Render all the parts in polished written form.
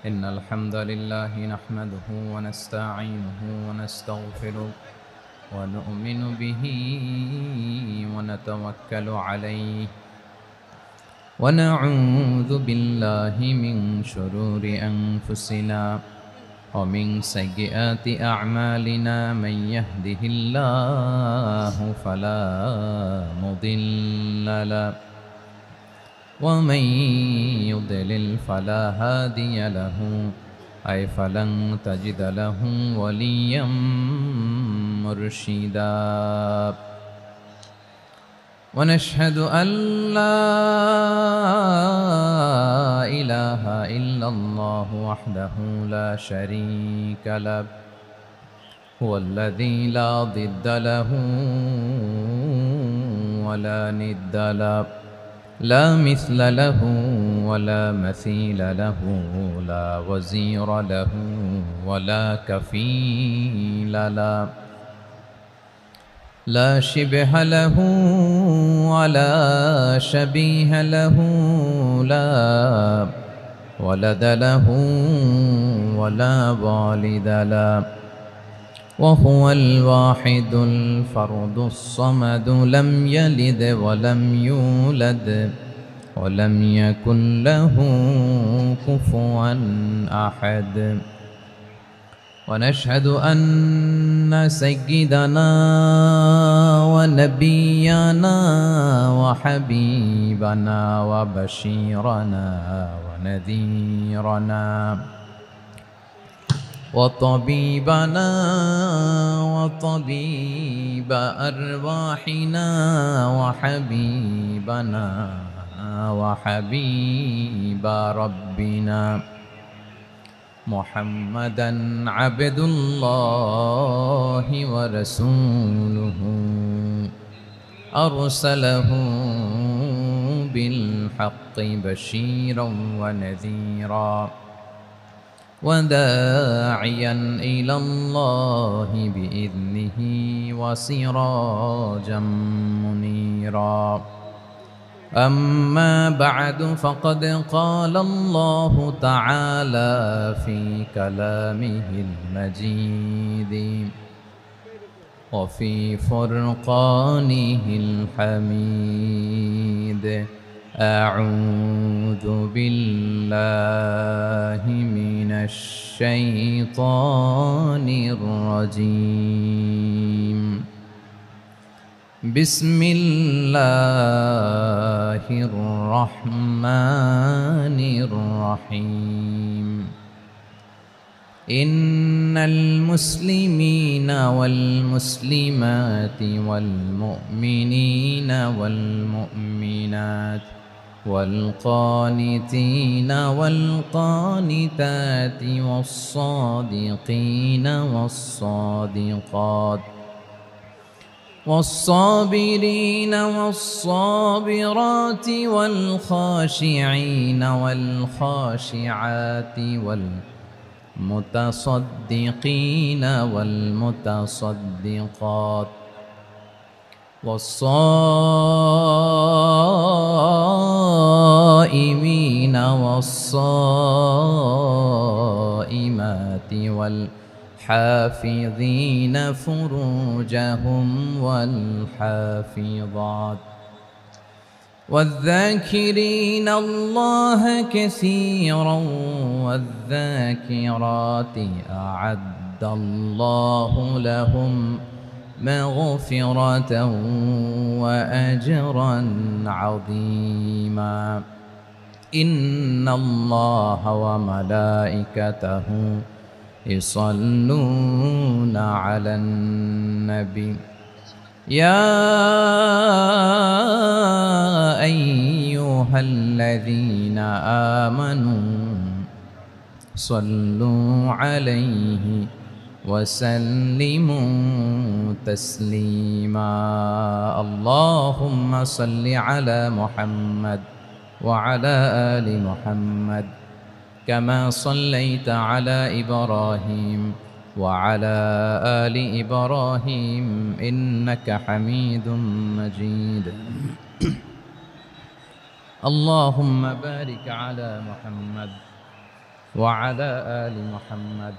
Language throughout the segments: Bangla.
إن الحمد لله نحمده ونستعينه ونستغفره ونؤمن به ونتوكل عليه ونعوذ بالله من شرور أنفسنا ومن سيئات أعمالنا من يهده الله فلا مضل له ومن يضلل فلا هادي له فلن تجد له وليا مرشدا ونشهد أن لا إله إلا الله وحده لا شريك له هو الذي لا ضد له ولا ند له لا مثل له ولا مثيل له لا وزير له ولا كفيل له لا شبه له ولا شبيه له لا ولد له ولا والد له وهو الواحد الفرد الصمد لم يلد ولم يولد ولم يكن له كفوا أحد ونشهد أن سيدنا ونبينا وحبيبنا وبشيرنا ونذيرنا وطبيبنا وطبيب أرواحنا وحبيبنا وحبيب ربنا محمدا عبد الله ورسوله أرسله بالحق بشيرا ونذيرا وداعيا إلى الله بإذنه وسراجا منيرا أما بعد فقد قال الله تعالى في كلامه المجيد وفي فرقانه الحميد أعوذ بالله من الشيطان الرجيم بسم الله الرحمن الرحيم إن المسلمين والمسلمات والمؤمنين والمؤمنات والقانتين والقانتات والصادقين والصادقات والصابرين والصابرات والخاشعين والخاشعات والمتصدقين والمتصدقات والصائمين والصائمات والحافظين فروجهم والحافظات والذاكرين الله كثيرا والذاكرات أعد الله لهم مغفرة وأجرا عظيما إن الله وملائكته يصلون على النبي يا أيها الذين آمنوا صلوا عليه وسلموا تسليما اللهم صل على محمد وعلى آل محمد كما صليت على إبراهيم وعلى آل إبراهيم إنك حميد مجيد اللهم بارك على محمد وعلى آل محمد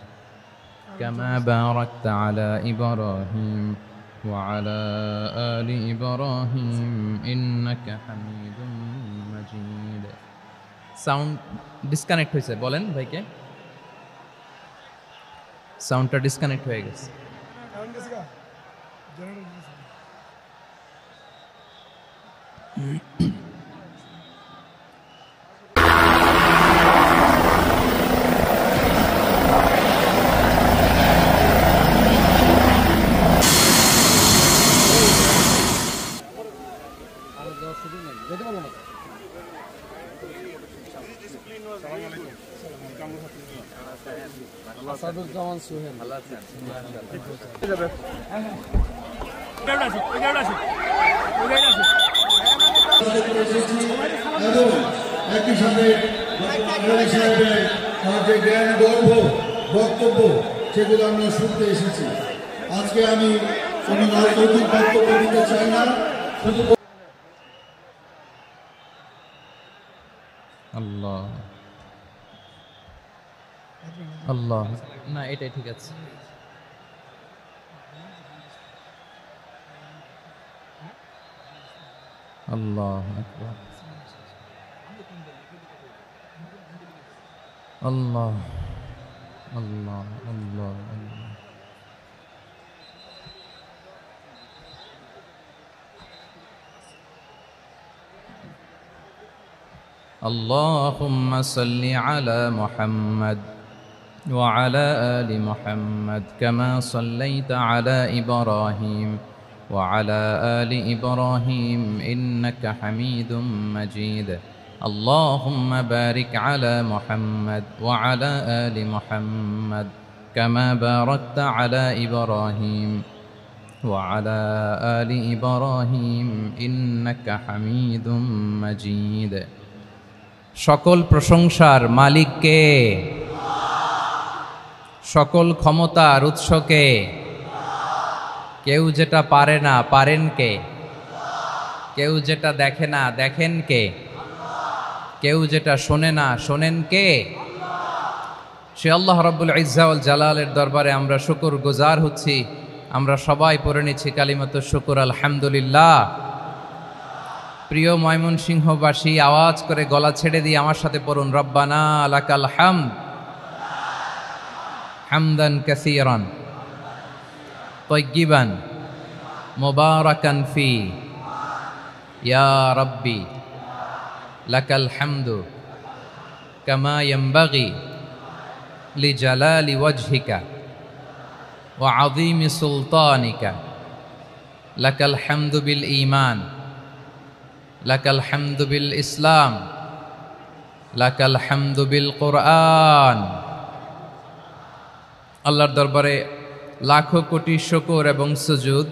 كما باركت على إبراهيم وعلى آل إبراهيم إنك حميد مجيد. সাউন্ড ডিসকানেক্ট হয়েছে, বলেন ভাইকে। সাউন্ডটা ডিসকানেক্ট হয়ে গেছে। আসাদুজ্জামান সোহেল ভালো আছেন? একই সাথে সাহেবের যে জ্ঞান গর্ভ বক্তব্য সেগুলো আমরা শুনতে এসেছি। আজকে আমি কোনো রাজনৈতিক বক্তব্য দিতে চাই না, শুধু আল্লাহ আল্লাহ, না এটাই ঠিক আছে। আল্লাহ আকবার, আল্লাহ আল্লাহ আল্লাহ আল্লাহ। اللهم صل على محمد وعلى آل محمد كما صليت على إبراهيم وعلى آل إبراهيم إنك حميد مجيد. اللهم بارك على محمد وعلى آل محمد كما باركت على إبراهيم وعلى آل إبراهيم إنك حميد مجيد. সকল প্রশংসার মালিক কে? সকল ক্ষমতার উৎস কে? কেউ যেটা পারে না পারেন কে? কেউ যেটা দেখে না দেখেন কে? কেউ যেটা শোনে না শোনেন কে? সে আল্লাহ রাব্বুল ইজ্জা ওয়াল জালালের দরবারে আমরা শুকর গুজার হচ্ছি। আমরা সবাই পড়ে নিচ্ছি কালিমাতুশ শুকর, আলহামদুলিল্লাহ। প্রিয় ময়মনসিংহবাসী, আওয়াজ করে গলা ছেড়ে দিয়ে আমার সাথে পড়ুন, রব্বানা লাকাল হামদ হামদান কাসীরান তাইয়্যিবান মুবারাকান ফি ইয়া রাব্বি লাকাল হামদু কামা ইয়ানবাগি লিজালালি ওয়াজহিকা ওয়া আযীমি সুলতানিকা লাকাল হামদু বিল ঈমান লাকাল হামদু বিল ইসলাম লাকাল হামদু বিল কোরআন। আল্লাহর দরবারে লাখো কোটি শুকর এবং সুজুদ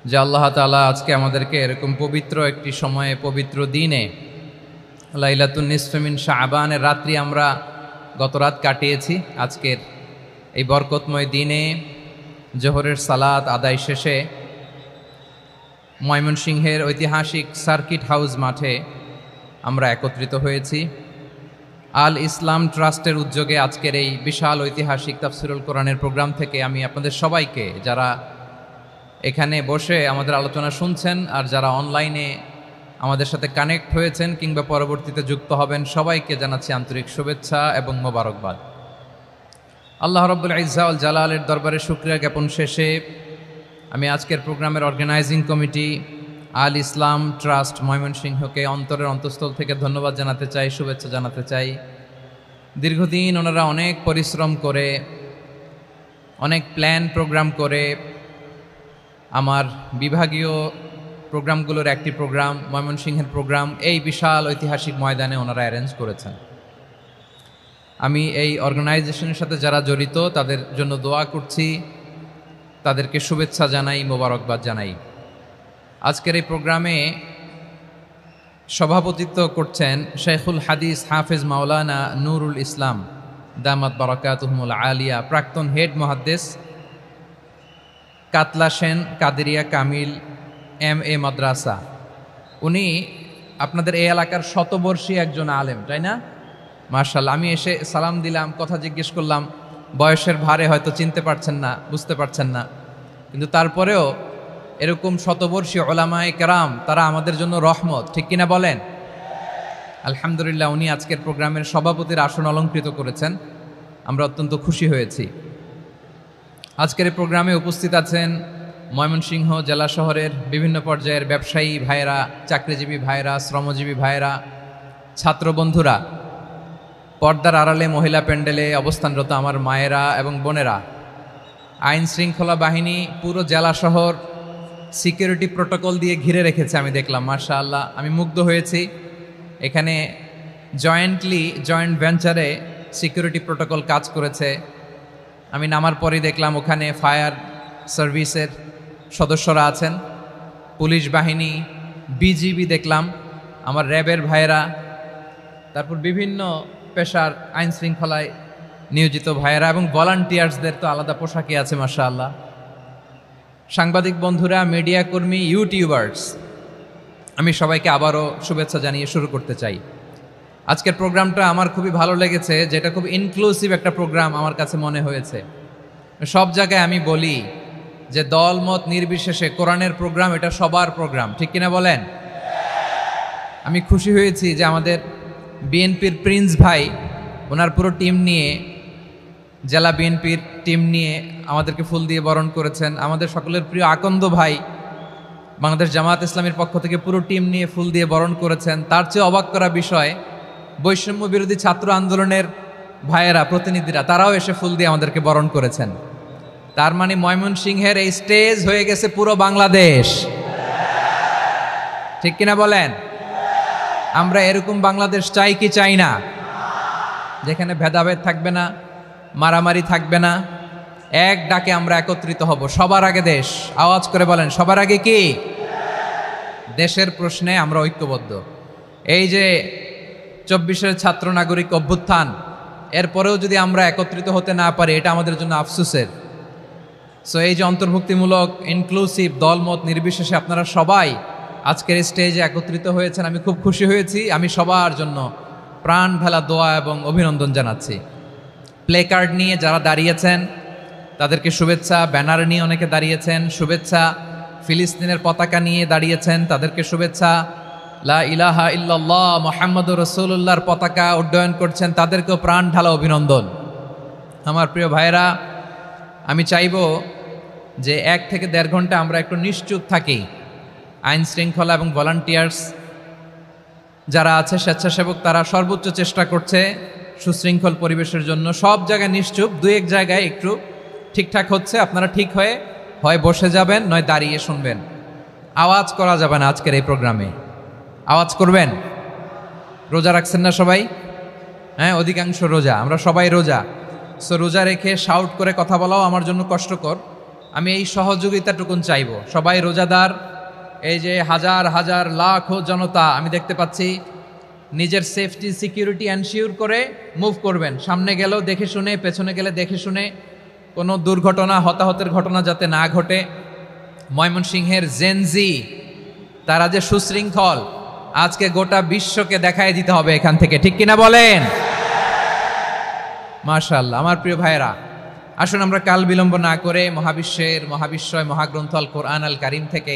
যে আল্লাহ তাআলা আজকে আমাদেরকে এরকম পবিত্র একটি সময়ে, পবিত্র দিনে, লাইলাতুন নিসফে মিন শাবানের রাত্রি আমরা গত রাত কাটিয়েছি। আজকের এই বরকতময় দিনে জোহরের সালাত আদায় শেষে ময়মনসিংহের ঐতিহাসিক সার্কিট হাউস মাঠে আমরা একত্রিত হয়েছি। আল ইসলাম ট্রাস্টের উদ্যোগে আজকের এই বিশাল ঐতিহাসিক তাফসিরুল কোরআনের প্রোগ্রাম থেকে আমি আপনাদের সবাইকে, যারা এখানে বসে আমাদের আলোচনা শুনছেন আর যারা অনলাইনে আমাদের সাথে কানেক্ট হয়েছেন কিংবা পরবর্তীতে যুক্ত হবেন, সবাইকে জানাচ্ছি আন্তরিক শুভেচ্ছা এবং মোবারকবাদ। আল্লাহ রাব্বুল ইজ্জা ওয়াল জালালের দরবারে শুকরিয়া জ্ঞাপন শেষে আমি আজকের প্রোগ্রামের অর্গানাইজিং কমিটি আল ইসলাম ট্রাস্ট ময়মনসিংহকে অন্তরের অন্তঃস্থল থেকে ধন্যবাদ জানাতে চাই, শুভেচ্ছা জানাতে চাই। দীর্ঘদিন ওনারা অনেক পরিশ্রম করে, অনেক প্ল্যান প্রোগ্রাম করে আমার বিভাগীয় প্রোগ্রামগুলোর একটি প্রোগ্রাম, ময়মনসিংহের প্রোগ্রাম, এই বিশাল ঐতিহাসিক ময়দানে ওনারা অ্যারেঞ্জ করেছেন। আমি এই অর্গানাইজেশনের সাথে যারা জড়িত তাদের জন্য দোয়া করছি, তাদেরকে শুভেচ্ছা জানাই, মোবারকবাদ জানাই। আজকের এই প্রোগ্রামে সভাপতিত্ব করছেন শেখুল হাদিস হাফেজ মাওলানা নুরুল ইসলাম দামাত বারাকাতুহুমুল আলিয়া, প্রাক্তন হেড মুহাদ্দিস কাতলা সেন কাদেরিয়া কামিল MA মাদ্রাসা। উনি আপনাদের এই এলাকার শতবর্ষী একজন আলেম, তাই না? মাশাআল্লাহ। আমি এসে সালাম দিলাম, কথা জিজ্ঞেস করলাম, বয়সের ভারে হয়তো চিনতে পারছেন না, বুঝতে পারছেন না, কিন্তু তারপরেও এরকম শতবর্ষী ওলামায়ে কেরাম তারা আমাদের জন্য রহমত, ঠিক কিনা বলেন? আলহামদুলিল্লাহ, উনি আজকের প্রোগ্রামের সভাপতির আসন অলঙ্কৃত করেছেন, আমরা অত্যন্ত খুশি হয়েছি। আজকের এই প্রোগ্রামে উপস্থিত আছেন ময়মনসিংহ জেলা শহরের বিভিন্ন পর্যায়ের ব্যবসায়ী ভাইয়েরা, চাকরিজীবী ভাইয়েরা, শ্রমজীবী ভাইয়েরা, ছাত্র বন্ধুরা, পর্দার আড়ালে মহিলা প্যান্ডেলে অবস্থানরত আমার মায়েরা এবং বোনেরা, আইন শৃঙ্খলা বাহিনী পুরো জেলা শহর সিকিউরিটি প্রোটোকল দিয়ে ঘিরে রেখেছে, আমি দেখলাম। মাশাআল্লাহ, আমি মুগ্ধ হয়েছি। এখানে জয়েন্ট ভেঞ্চারে সিকিউরিটি প্রোটোকল কাজ করেছে। আমি নামার পরেই দেখলাম ওখানে ফায়ার সার্ভিসের সদস্যরা আছেন, পুলিশ বাহিনী, বিজিবি দেখলাম, আমার র্যাবের ভাইয়েরা, তারপর বিভিন্ন পেশার আইন শৃঙ্খলায় নিয়োজিত ভাইয়েরা এবং ভলান্টিয়ার্সদের তো আলাদা পোশাকই আছে মাশাআল্লাহ। সাংবাদিক বন্ধুরা, মিডিয়া কর্মী, ইউটিউবার্স, আমি সবাইকে আবারও শুভেচ্ছা জানিয়ে শুরু করতে চাই। আজকের প্রোগ্রামটা আমার খুবই ভালো লেগেছে, যেটা খুব ইনক্লুসিভ একটা প্রোগ্রাম আমার কাছে মনে হয়েছে। সব জায়গায় আমি বলি যে দল মত নির্বিশেষে কোরআনের প্রোগ্রাম এটা সবার প্রোগ্রাম, ঠিক কিনা বলেন? আমি খুশি হয়েছি যে আমাদের বিএনপির প্রিন্স ভাই ওনার পুরো টিম নিয়ে, জেলা বিএনপির টিম নিয়ে আমাদেরকে ফুল দিয়ে বরণ করেছেন। আমাদের সকলের প্রিয় আকন্দ ভাই বাংলাদেশ জামায়াত ইসলামীর পক্ষ থেকে পুরো টিম নিয়ে ফুল দিয়ে বরণ করেছেন। তার চেয়ে অবাক করা বিষয়, বৈষম্য বিরোধী ছাত্র আন্দোলনের ভাইয়েরা, প্রতিনিধিরা, তারাও এসে ফুল দিয়ে আমাদেরকে বরণ করেছেন। তার মানে ময়মনসিংহের এই স্টেজ হয়ে গেছে পুরো বাংলাদেশ, ঠিক কিনা বলেন? আমরা এরকম বাংলাদেশ চাই কি চাই না? যেখানে ভেদাভেদ থাকবে না, মারামারি থাকবে না, এক ডাকে আমরা একত্রিত হব। সবার আগে দেশ, আওয়াজ করে বলেন, সবার আগে কি? দেশের প্রশ্নে আমরা ঐক্যবদ্ধ। এই যে 24-এর ছাত্র নাগরিক অভ্যুত্থান, এরপরেও যদি আমরা একত্রিত হতে না পারি, এটা আমাদের জন্য আফসোসের। সো এই যে অন্তর্ভুক্তিমূলক ইনক্লুসিভ দলমত নির্বিশেষে আপনারা সবাই আজকের স্টেজে একত্রিত হয়েছেন, আমি খুব খুশি হয়েছি। আমি সবার জন্য প্রাণ ঢালা দোয়া এবং অভিনন্দন জানাচ্ছি। প্লে কার্ড নিয়ে যারা দাঁড়িয়েছেন তাদেরকে শুভেচ্ছা, ব্যানার নিয়ে অনেকে দাঁড়িয়েছেন শুভেচ্ছা, ফিলিস্তিনের পতাকা নিয়ে দাঁড়িয়েছেন তাদেরকে শুভেচ্ছা, লা ইলাহা ইল্লাল্লাহ মুহাম্মাদুর রাসূলুল্লাহর পতাকা উড্ডয়ন করছেন তাদেরকেও প্রাণ ঢালা অভিনন্দন। আমার প্রিয় ভাইয়েরা, আমি চাইব যে 1 থেকে 1.5 ঘন্টা আমরা একটু নিশ্চুপ থাকি। আইন শৃঙ্খলা এবং ভলান্টিয়ার্স যারা আছে, স্বেচ্ছাসেবক, তারা সর্বোচ্চ চেষ্টা করছে সুশৃঙ্খল পরিবেশের জন্য। সব জায়গায় নিশ্চুপ, 2-1 জায়গায় একটু ঠিকঠাক হচ্ছে। আপনারা ঠিক হয়ে হয় বসে যাবেন, নয় দাঁড়িয়ে শুনবেন। আওয়াজ করা যাবে না আজকের এই প্রোগ্রামে। আওয়াজ করবেন? রোজা রাখছেন না সবাই? হ্যাঁ, অধিকাংশ রোজা, আমরা সবাই রোজা। সো রোজা রেখে শাউট করে কথা বলাও আমার জন্য কষ্টকর। আমি এই সহযোগিতাটুকুন চাইব। সবাই রোজাদার, এই যে হাজার হাজার লাখ জনতা আমি দেখতে পাচ্ছি, নিজের সেফটি সিকিউরিটি এনশিওর করে মুভ করবেন। সামনে গেলেও দেখে শুনে, পেছনে গেলে দেখে শুনে, কোনো দুর্ঘটনা, হতাহতের ঘটনা যাতে না ঘটে। ময়মনসিংহের জেনজি তারা যে সুশৃঙ্খল, আজকে গোটা বিশ্বকে দেখাই দিতে হবে এখান থেকে, ঠিক কিনা বলেন? মাশাআল্লাহ। আমার প্রিয় ভাইয়েরা, আসুন আমরা কাল বিলম্ব না করে মহাবিশ্বয় মহাগ্রন্থ আল কোরআন আল কারিম থেকে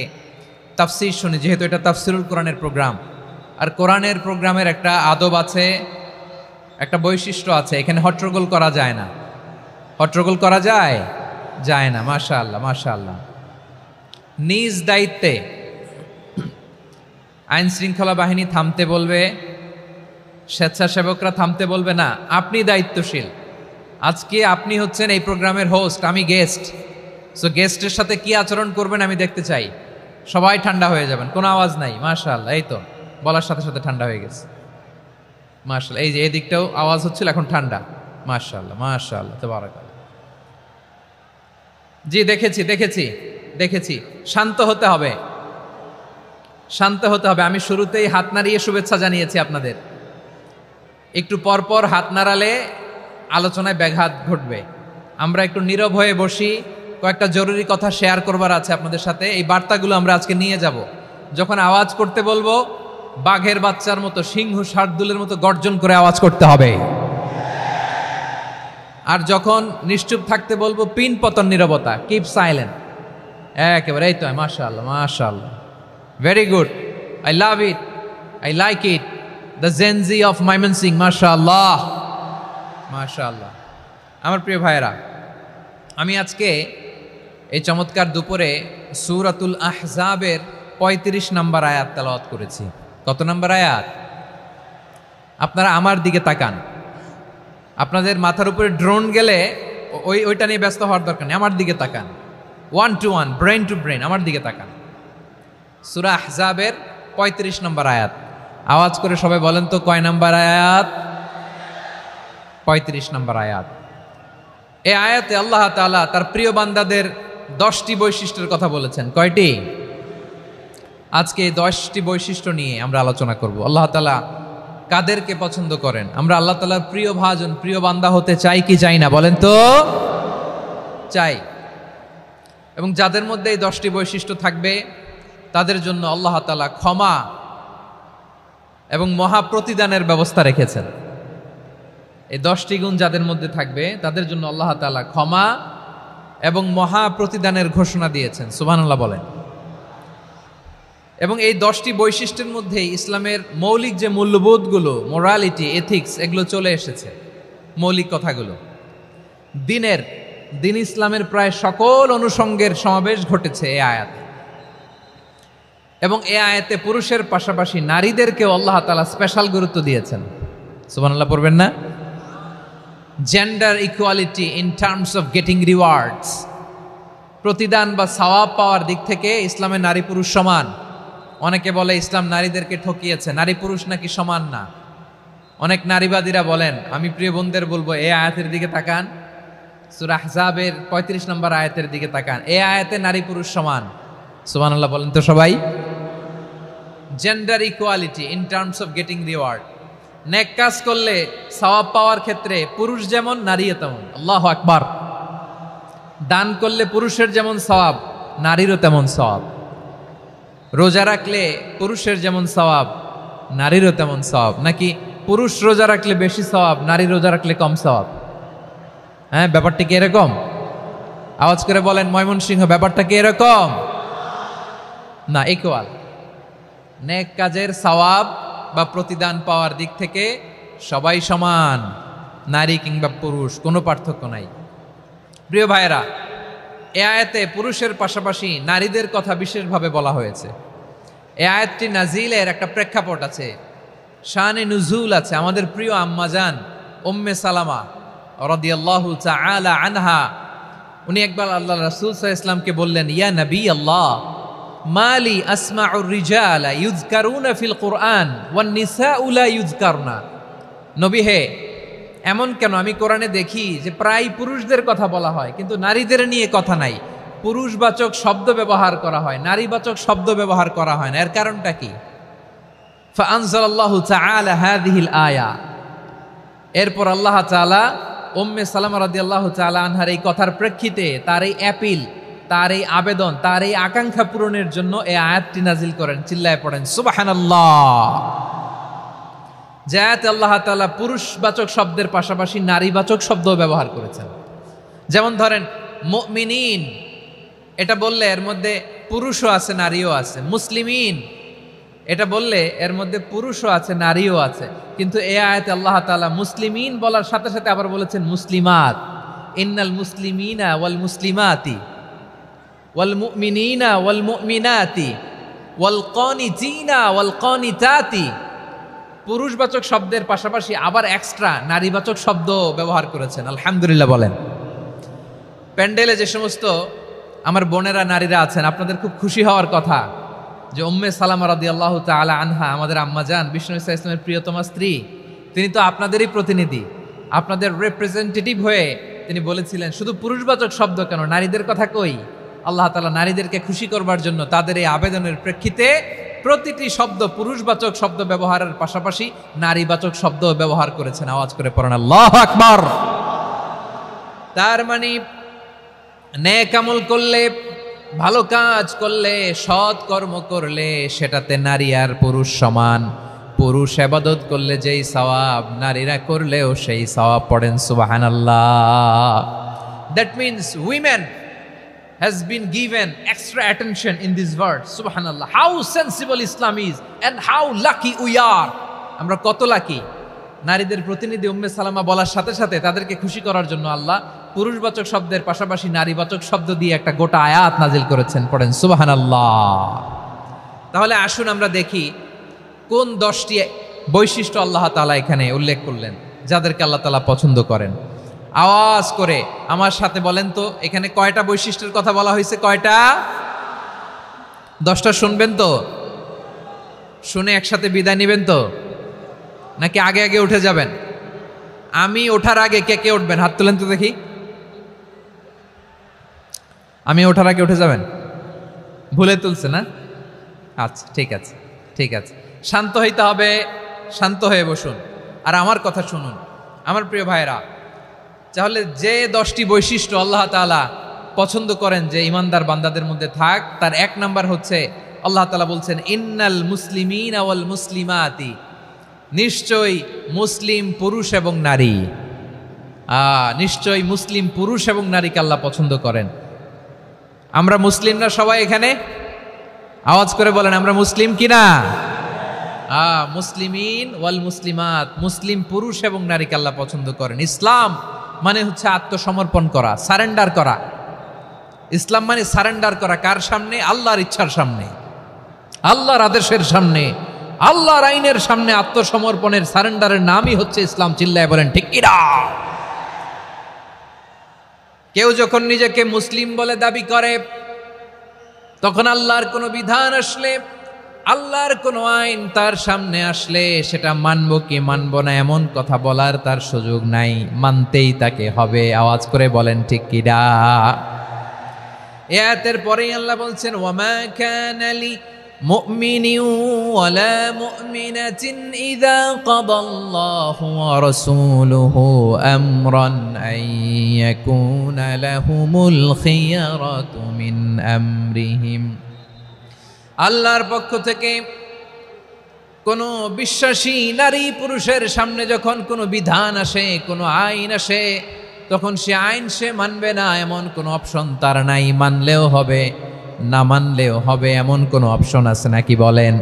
তাফসির শুনি, যেহেতু এটা তাফসিরুল কোরআনের প্রোগ্রাম। আর কোরআনের প্রোগ্রামের একটা আদব আছে, একটা বৈশিষ্ট্য আছে, এখানে হট্টগোল করা যায় না। হট্টগোল করা যায়? যায় না। মাশাআল্লাহ, মাশাআল্লাহ। নিজ দায়িত্বে আইন শৃঙ্খলা বাহিনী থামতে বলবে, স্বেচ্ছাসেবকরা থামতে বলবে না। আপনি দায়িত্বশীল। আজকে আপনি হচ্ছেন এই প্রোগ্রামের হোস্ট, আমি গেস্ট। সো গেস্টের সাথে কি আচরণ করবেন আমি দেখতে চাই। সবাই ঠান্ডা হয়ে যাবেন, কোনো আওয়াজ নাই। মাশাআল্লাহ, এই তো বলার সাথে সাথে ঠান্ডা হয়ে গেছে। মাশাআল্লাহ, এই যে এদিকটাও আওয়াজ হচ্ছিল, এখন ঠান্ডা। মাশাআল্লাহ, মাশাআল্লাহ, তাবারাকাল্লাহ। জি, দেখেছি। শান্ত হতে হবে, শান্ত হতে হবে। আমি শুরুতেই হাত নাড়িয়ে শুভেচ্ছা জানিয়েছি আপনাদের। একটু পরপর হাত নাড়ালে আলোচনায় ব্যাঘাত ঘটবে। আমরা একটু নীরব হয়ে বসি, কয়েকটা জরুরি কথা শেয়ার করবার আছে আপনাদের সাথে। এই বার্তাগুলো আমরা আজকে নিয়ে যাব। যখন আওয়াজ করতে বলবো, বাঘের বাচ্চার মতো, সিংহ শার্দুলের মতো গর্জন করে আওয়াজ করতে হবে। আর যখন নিশ্চুপ থাকতে বলবো, পিন পতন নীরবতা, কিপ সাইলেন্ট। একেবারে এই তো, মাশাআল্লাহ মাশাআল্লাহ, very good, I love it, I like it, the Gen Z of Mymensingh, মাশাআল্লাহ মাশাআল্লাহ। আমার প্রিয় ভাইয়েরা, আমি আজকে এই চমৎকার দুপুরে সূরাতুল আহজাবের 35 নম্বর আয়াত তেলাওয়াত করেছি। কত নম্বর আয়াত? আপনারা আমার দিকে তাকান। আপনাদের মাথার উপরে ড্রোন গেলে ওইটা নিয়ে ব্যস্ত হওয়ার দরকার নেই, আমার দিকে তাকান। 1 to 1, ব্রেন টু ব্রেন, আমার দিকে তাকান। সূরা আহজাবের 35 নম্বর আয়াত। আওয়াজ করে সবাই বলেন তো, কয় নম্বর আয়াত? 35 নম্বর আয়াত। এই আয়াতে আল্লাহ তাআলা তার প্রিয় বান্দাদের 10টি বৈশিষ্ট্যের কথা বলেছেন। কয়টি? আজকে এই 10টি বৈশিষ্ট্য নিয়ে আমরা আলোচনা করব। আল্লাহ তাআলা কাদেরকে পছন্দ করেন? আমরা আল্লাহ তাআলার প্রিয় ভাজন, প্রিয় বান্দা হতে চাই কি চাই না? বলেন তো। চাই। এবং যাদের মধ্যে এই 10টি বৈশিষ্ট্য থাকবে তাদের জন্য আল্লাহ তাআলা ক্ষমা এবং মহা প্রতিদানের ব্যবস্থা রেখেছেন। এই 10টি গুণ যাদের মধ্যে থাকবে তাদের জন্য আল্লাহ তাআলা ক্ষমা এবং মহা প্রতিদানের ঘোষণা দিয়েছেন। সুবহানাল্লাহ বলেন। এবং এই 10টি বৈশিষ্ট্যের মধ্যে ইসলামের মৌলিক যে মূল্যবোধগুলো, মোরালিটি, এথিক্স, এগুলো চলে এসেছে। মৌলিক কথাগুলো দিন ইসলামের প্রায় সকল অনুষঙ্গের সমাবেশ ঘটেছে এই আয়াতে। এবং এই আয়াতে পুরুষের পাশাপাশি নারীদেরকেও আল্লাহ তাআলা স্পেশাল গুরুত্ব দিয়েছেন। সুবহানাল্লাহ পড়বেন না? Gender equality in terms of getting rewards, প্রতিদান বা সওয়াব পাওয়ার দিক থেকে ইসলামে নারী পুরুষ সমান। অনেকে বলে ইসলাম নারীদেরকে ঠকিয়েছে, নারী পুরুষ নাকি সমান না। অনেক নারীবাদীরা বলেন, আমি প্রিয় বোনদের বলবো, এই আয়াতের দিকে তাকান, সূরা আহজাবের 35 নম্বর আয়াতের দিকে তাকান। এই আয়াতে নারী পুরুষ সমান। সুবহানাল্লাহ বলেন তো সবাই। Gender equality in terms of getting reward, নেক কাজ করলে সওয়াব পাওয়ার ক্ষেত্রে পুরুষ যেমন নারীও তেমন। আল্লাহু আকবার। দান করলে পুরুষের যেমন সওয়াব, নারীরও তেমন সওয়াব। রোজা রাখলে পুরুষের যেমন সওয়াব, নারীরও তেমন সওয়াব। নাকি পুরুষ রোজা রাখলে বেশি সওয়াব, নারী রোজা রাখলে কম সওয়াব? হ্যাঁ, ব্যাপারটা কি এরকম? আওয়াজ করে বলেন ময়মনসিংহ, ব্যাপারটা কি এরকম? না, ইকুয়াল। নেক কাজের সওয়াব বা প্রতিদান পাওয়ার দিক থেকে সবাই সমান, নারী কিংবা পুরুষ, কোনো পার্থক্য নাই। প্রিয় ভাইয়েরা, এ আয়াতে পুরুষের পাশাপাশি নারীদের কথা বিশেষভাবে বলা হয়েছে। এ আয়াতটি নাজিলের একটা প্রেক্ষাপট আছে, শানে নুজুল আছে। আমাদের প্রিয় আম্মাজান উম্মে সালামা রাদিয়াল্লাহু তাআলা আনহা, উনি একবার আল্লাহ রাসূল সাল্লাল্লাহু আলাইহি ওয়াসাল্লামকে বললেন, ইয়া নবী আল্লাহ, মালি আসমাউর রিজালা ইউযকারুনা ফিল কুরআন ওয়ান নিসাউ লা ইউযকারনা। নবী হে, এমন কেন আমি কোরআনে দেখি যে প্রায় পুরুষদের কথা বলা হয় কিন্তু নারীদের নিয়ে কথা নাই। পুরুষবাচক শব্দ ব্যবহার করা হয়, নারীবাচক শব্দ ব্যবহার করা হয় না। এর কারণটা কি? ফাআনজালাল্লাহু তাআলা হাযিহিল আয়া। এরপর আল্লাহ তাআলা উম্মে সালামা রাদিয়াল্লাহু তাআলা আনহার এই কথার প্রেক্ষিতে, তার এই অ্যাপিল, তার এই আবেদন, তার এই আকাঙ্ক্ষা পূরণের জন্য এই আয়াতটি নাজিল করেন। চিল্লায় পড়েন সুবহানাল্লাহ। যে আয়াতে আল্লাহ তাআলা পুরুষবাচক শব্দের পাশাপাশি নারীবাচক শব্দও ব্যবহার করেছেন। যেমন ধরেন মুমিনিন, এটা বললে এর মধ্যে পুরুষও আছে নারীও আছে। মুসলিমিন, এটা বললে এর মধ্যে পুরুষও আছে নারীও আছে। কিন্তু এই আয়াতে আল্লাহ তাআলা মুসলিমিন বলার সাথে সাথে আবার বলেছেন মুসলিমাত। ইন্নাল মুসলিমিনা ওয়াল মুসলিমাতি ওয়াল মুমিনিনা ওয়াল মুমিনাতি ওয়াল কানিতিনা ওয়াল কানিতাতি। পুরুষবাচক শব্দের পাশাপাশি আবার এক্সট্রা নারীবাচক শব্দ ব্যবহার করেছেন। আলহামদুলিল্লাহ বলেন। প্যান্ডেলে যে সমস্ত আমার বোনেরা নারীরা আছেন, আপনাদের খুব খুশি হওয়ার কথা যে উম্মে সালামা রাদিয়াল্লাহু তাআলা আনহা, আমাদের আম্মাজান বিষ্ণু ইসা ইসলামের প্রিয়তমা স্ত্রী, তিনি তো আপনাদেরই প্রতিনিধি, আপনাদের রিপ্রেজেন্টেটিভ হয়ে তিনি বলেছিলেন শুধু পুরুষবাচক শব্দ কেন, নারীদের কথা কই। আল্লাহ তাআলা নারীদেরকে খুশি করবার জন্য তাদের এই আবেদনের প্রেক্ষিতে প্রতিটি শব্দ পুরুষবাচক শব্দ ব্যবহারের পাশাপাশি নারীবাচক শব্দ ব্যবহার করেছেন। আওয়াজ করে পড়েন আল্লাহু আকবার। তার মানে নেক আমল করলে ভালো কাজ করলে, সৎ কর্ম করলে সেটাতে নারী আর পুরুষ সমান। পুরুষ ইবাদত করলে যেই সওয়াব, নারীরা করলেও সেই সওয়াব। পড়েন সুবহানাল্লাহ। That means women has been given extra attention in this verse. Subhanallah. How sensible Islam is and how lucky we are. আমরা কত লাকি। নারীদের প্রতিনিধি উম্মে সালামা বলার সাথে সাথে তাদেরকে খুশি করার জন্য আল্লাহ পুরুষবাচক শব্দের পাশাপাশি নারীবাচক শব্দ দিয়ে একটা গোটা আয়াত নাজিল করেছেন। পড়েন সুবহানাল্লাহ। তাহলে আসুন আমরা দেখি কোন 10টি বৈশিষ্ট্য আল্লাহ তাআলা এখানে উল্লেখ করলেন যাদেরকে আল্লাহ তাআলা পছন্দ করেন। আওয়াজ করে আমার সাথে বলেন তো, এখানে কয়টা বৈশিষ্ট্যের কথা বলা হয়েছে? কয়টা? 10টা শুনবেন তো? শুনে একসাথে বিদায় নেবেন তো, নাকি আগে আগে উঠে যাবেন? আমি ওঠার আগে কে কে উঠবেন? হাত তুলেন তো দেখি। আমি ওঠার আগে উঠে যাবেন? ভুলে তুলছে না? আচ্ছা, ঠিক আছে, ঠিক আছে। শান্ত হইতে হবে, শান্ত হয়ে বসুন আর আমার কথা শুনুন আমার প্রিয় ভাইরা। তাহলে যে 10টি বৈশিষ্ট্য আল্লাহ তাআলা পছন্দ করেন যে ইমানদার বান্দাদের মধ্যে থাক, তার 1 নাম্বার হচ্ছে আল্লাহ তাআলা বলছেন ইন্নাল মুসলিমিনা ওয়াল মুসলিমাতি, নিশ্চয়ই মুসলিম পুরুষ এবং নারী। নিশ্চয়ই মুসলিম পুরুষ এবং নারীকে আল্লাহ পছন্দ করেন। আমরা মুসলিম না সবাই এখানে? আওয়াজ করে বলেন আমরা মুসলিম কিনা? মুসলিমিন ওয়াল মুসলিমাত, মুসলিম পুরুষ এবং নারীকে আল্লাহ পছন্দ করেন। ইসলাম মানে হচ্ছে আত্মসমর্পণ করা, সারেন্ডার করা। ইসলাম মানে সারেন্ডার করা কার সামনে? আল্লাহর ইচ্ছার সামনে, আল্লাহর আদেশের সামনে, আল্লাহর আইনের সামনে আত্মসমর্পণের সারেন্ডারের নামই হচ্ছে ইসলাম। চিল্লায় বলেন ঠিক কিনা? কেউ যখন নিজেকে মুসলিম বলে দাবি করে, তখন আল্লাহর কোনো বিধান আসলে, আল্লাহর কোনো আইন তার সামনে আসলে সেটা মানব কি মানব না এমন কথা বলার তার সুযোগ নাই, মানতেই তাকে হবে। আওয়াজ করে বলেন ঠিক কিনা? আয়াতের পরেই আল্লাহ বলছেন ওয়ামা কানা লি মুমিনিন ওয়ালা মুমিনাতিন ইযা কাদাল্লাহু ওয়া রাসূলুহু আমরান আন ইয়াকুনা লাহুমুল খিয়ারাতু মিন আমরিহিম। আল্লাহর পক্ষ থেকে কোনো বিশ্বাসী নারী পুরুষের সামনে যখন কোনো বিধান আসে, কোনো আইন আসে, তখন সে আইন সে মানবে না এমন কোনো অপশন তার নাই। মানলেও হবে, না মানলেও হবে এমন কোনো অপশন আছে নাকি বলেন?